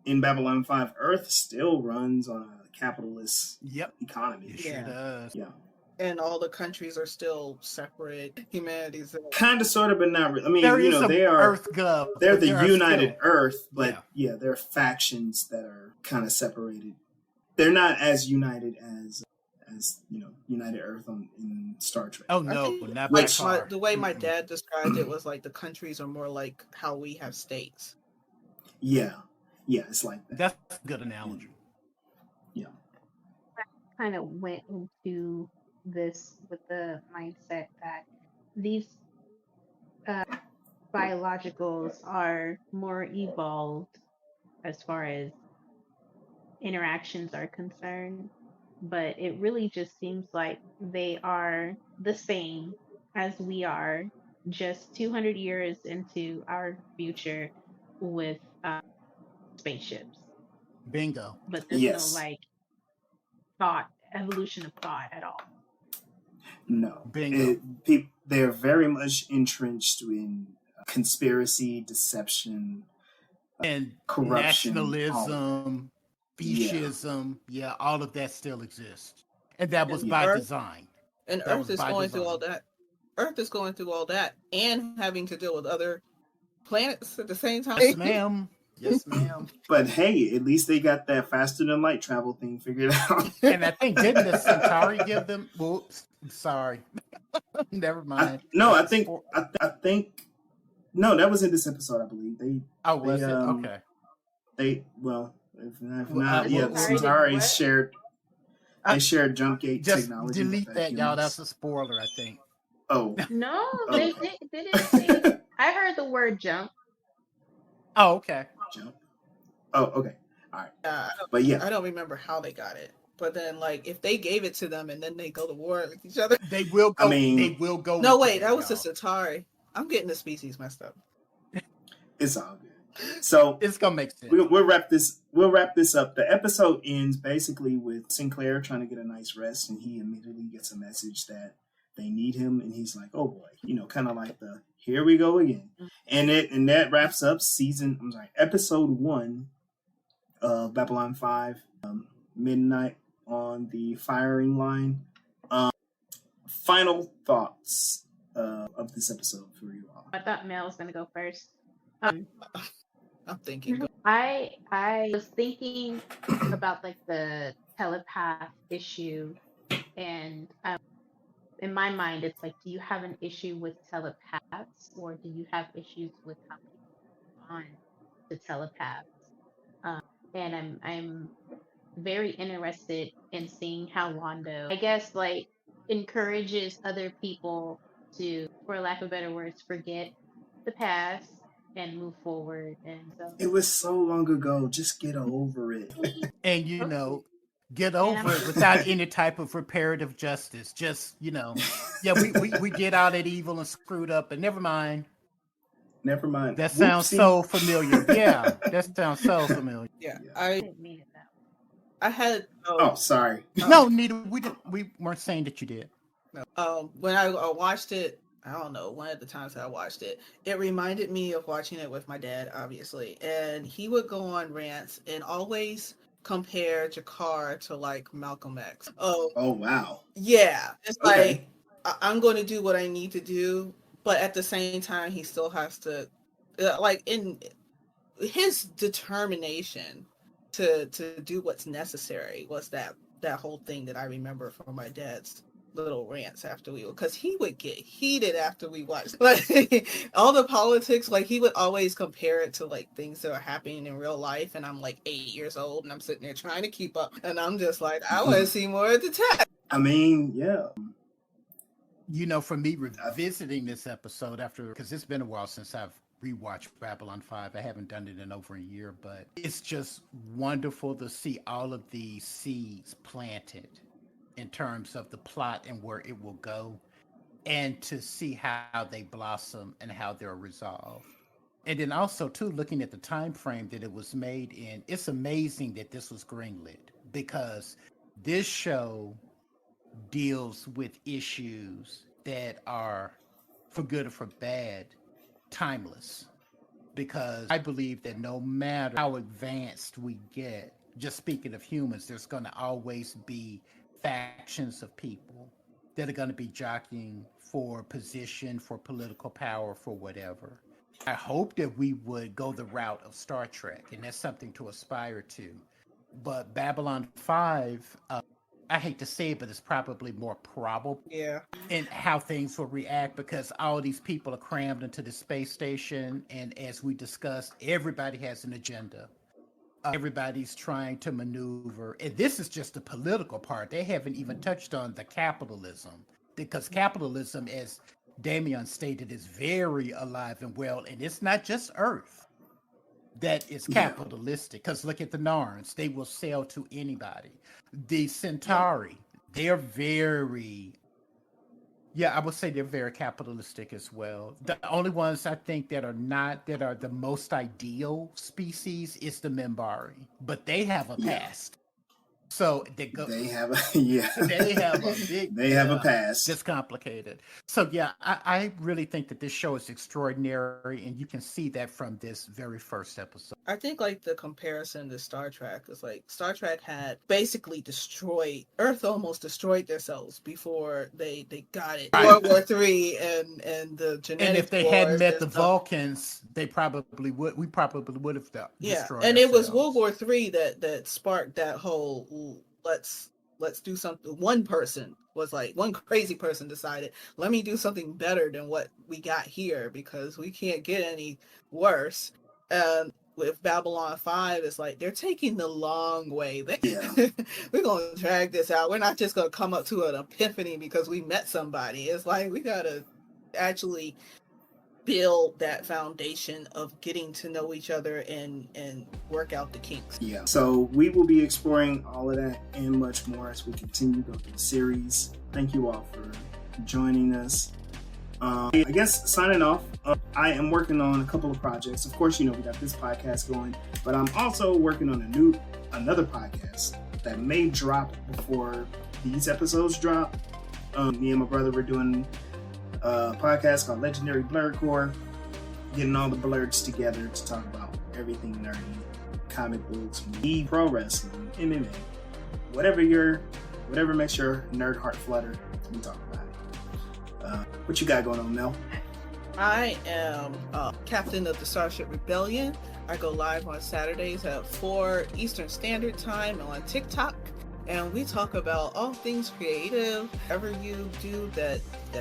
S1: in Babylon 5, Earth still runs on a capitalist economy.
S5: It sure does.
S1: Yeah.
S2: And all the countries are still separate. Humanities.
S1: Kind of, sort of, but not really. I mean,
S5: There is
S1: they are
S5: Earth Gov.
S1: they're the
S5: There are
S1: United
S5: still-
S1: Earth, but yeah, there are factions that are kind of separated. They're not as united as United Earth in Star Trek.
S5: Oh no,
S2: think,
S5: not
S2: like
S5: by far.
S2: the way my dad described it was like the countries are more like how we have states.
S1: Yeah, it's like that.
S5: That's a good analogy.
S1: Yeah.
S3: Kind of went into this with the mindset that these biologicals are more evolved as far as interactions are concerned, but it really just seems like they are the same as we are, just 200 years into our future with spaceships.
S5: Bingo.
S3: But there's no
S1: Yes.
S3: like thought, evolution of thought at all.
S1: No.
S5: Bingo.
S1: They're very much entrenched in conspiracy, deception,
S5: And
S1: corruption, all of that.
S5: nationalism,
S1: Yeah.
S5: fascism, yeah, all of that still exists. And that was
S2: And
S1: Yeah.
S5: by
S2: Earth
S5: design.
S2: and
S5: That
S2: Earth
S5: was
S2: is
S5: by
S2: going through all
S5: design.
S2: that. Earth is going through all that and having to deal with other planets at the same time.
S5: Yes, ma'am. Yes, ma'am.
S1: But hey, at least they got that faster than light travel thing figured out.
S5: And I think didn't the Centauri give them? Whoops, I'm sorry. Never mind.
S1: No,
S5: That's a sport.
S1: I think no, that was in this episode, I believe.
S5: Oh,
S1: They
S5: was it? Okay.
S1: they well, if
S5: Well,
S1: not,
S3: The
S1: yeah, the
S3: Centauri did
S1: Centauri
S3: what?
S1: shared they shared jump gate
S5: Just
S1: technology with
S5: delete
S1: the
S5: that, y'all. That's
S1: humans.
S5: a spoiler, I think.
S1: Oh,
S3: No,
S1: oh,
S3: they didn't say. I heard the word jump.
S5: Oh, okay.
S1: jump. Oh, okay, all right.
S2: Yeah,
S1: But yeah,
S2: I don't remember how they got it. But then, like, if they gave it to them and then they go to war with each other.
S5: They will
S1: I
S5: go. They
S1: mean,
S5: will go.
S2: No,
S5: into
S2: wait,
S5: that,
S2: that was the
S5: y'all.
S2: Centauri. I'm getting the species messed up.
S1: it's all good. So
S5: It's gonna make sense.
S1: we'll wrap this. We'll wrap this up. The episode ends basically with Sinclair trying to get a nice rest, and he immediately gets a message that they need him, and he's like, "Oh boy," kind of like the "Here we go again," and that wraps up episode 1 of Babylon 5. Midnight on the firing line. Final thoughts of this episode for you all.
S3: I thought Mel was gonna go first.
S2: I'm thinking.
S3: I was thinking about like the telepath issue, and in my mind, it's like, do you have an issue with telepaths, or do you have issues with how people respond to telepaths? And I'm very interested in seeing how Londo, I guess, like encourages other people to, for lack of better words, forget the past and move forward. And so,
S1: It was so long ago. Just get over it.
S5: And
S3: okay.
S5: get
S3: And
S5: over it without any type of reparative justice. Just yeah, we get out at evil and screwed up, and never mind.
S1: Never mind.
S5: That sounds
S1: Whoopsie.
S5: so familiar. Yeah, that sounds so familiar.
S2: Yeah,
S1: Yeah.
S3: I didn't mean it that way.
S2: I had.
S1: Oh, sorry.
S5: No, Nita, we weren't saying that you did.
S2: When I watched it, I don't know, one of the times that I watched it, it reminded me of watching it with my dad, obviously. And he would go on rants and always compare Jakar to like Malcolm X. Oh,
S1: Wow.
S2: yeah. It's
S1: Okay.
S2: like, I'm going to do what I need to do, but at the same time, he still has to, like, in his determination to do what's necessary was that whole thing that I remember from my dad's little rants after because he would get heated after we watched like all the politics. Like he would always compare it to like things that are happening in real life, and I'm like 8 years old and I'm sitting there trying to keep up, and I'm just like, I want to see more of the text.
S1: I mean, yeah.
S5: For me revisiting this episode because it's been a while since I've rewatched Babylon 5. I haven't done it in over a year, but it's just wonderful to see all of these seeds planted in terms of the plot and where it will go, and to see how they blossom and how they're resolved. And then also too, looking at the time frame that it was made in, it's amazing that this was greenlit, because this show deals with issues that are, for good or for bad, timeless. Because I believe that no matter how advanced we get, just speaking of humans, there's going to always be factions of people that are going to be jockeying for position, for political power, for whatever. I hope that we would go the route of Star Trek, and that's something to aspire to. But Babylon 5, I hate to say it, but it's probably more probable in how things will react, because all these people are crammed into the space station, and as we discussed, everybody has an agenda. Everybody's trying to maneuver, and this is just the political part. They haven't even touched on the capitalism, because capitalism, as Damien stated, is very alive and well. And it's not just Earth that is
S1: Yeah.
S5: capitalistic. Because look at the Narns, they will sell to anybody. The
S1: Yep.
S5: Centauri, they're very, yeah, I would say they're very capitalistic as well. The only ones I think that are not, that are the most ideal species is the Minbari, but they have a
S1: Yeah.
S5: past. So
S1: They have a yeah.
S5: they have a big
S1: They have a past.
S5: It's complicated. So yeah, I really think that this show is extraordinary, and you can see that from this very first episode.
S2: I think like the comparison to Star Trek is like Star Trek had basically destroyed Earth, almost destroyed themselves before they got it.
S5: Right.
S2: World War III and the genetic
S5: And if they
S2: wars
S5: hadn't met
S2: and
S5: the
S2: stuff.
S5: Vulcans, we probably would have destroyed
S2: And it was
S5: ourselves.
S2: World War III that sparked that whole let's do something. One person was like, one crazy person decided, let me do something better than what we got here because we can't get any worse. And with Babylon 5, it's like they're taking the long way.
S1: Yeah.
S2: We're gonna drag this out. We're not just gonna come up to an epiphany because we met somebody. It's like we gotta actually build that foundation of getting to know each other and work out the kinks.
S1: Yeah. So we will be exploring all of that and much more as we continue to go through the series. Thank you all for joining us. I guess signing off, I am working on a couple of projects. Of course, we got this podcast going, but I'm also working on another podcast that may drop before these episodes drop. Me and my brother were doing a podcast called Legendary Blurred Core, getting all the blurds together to talk about everything nerdy, comic books, pro wrestling, MMA, whatever makes your nerd heart flutter, we talk about it. What you got going on, Mel?
S2: I am captain of the Starship Rebellion. I go live on Saturdays at 4 Eastern Standard Time on TikTok. And we talk about all things creative. Whatever you do that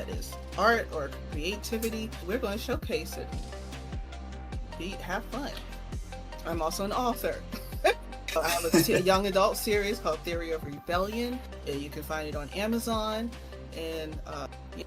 S2: is art or creativity, we're going to showcase it. Have fun. I'm also an author. I have a young adult series called Theory of Rebellion. You can find it on Amazon. And yeah.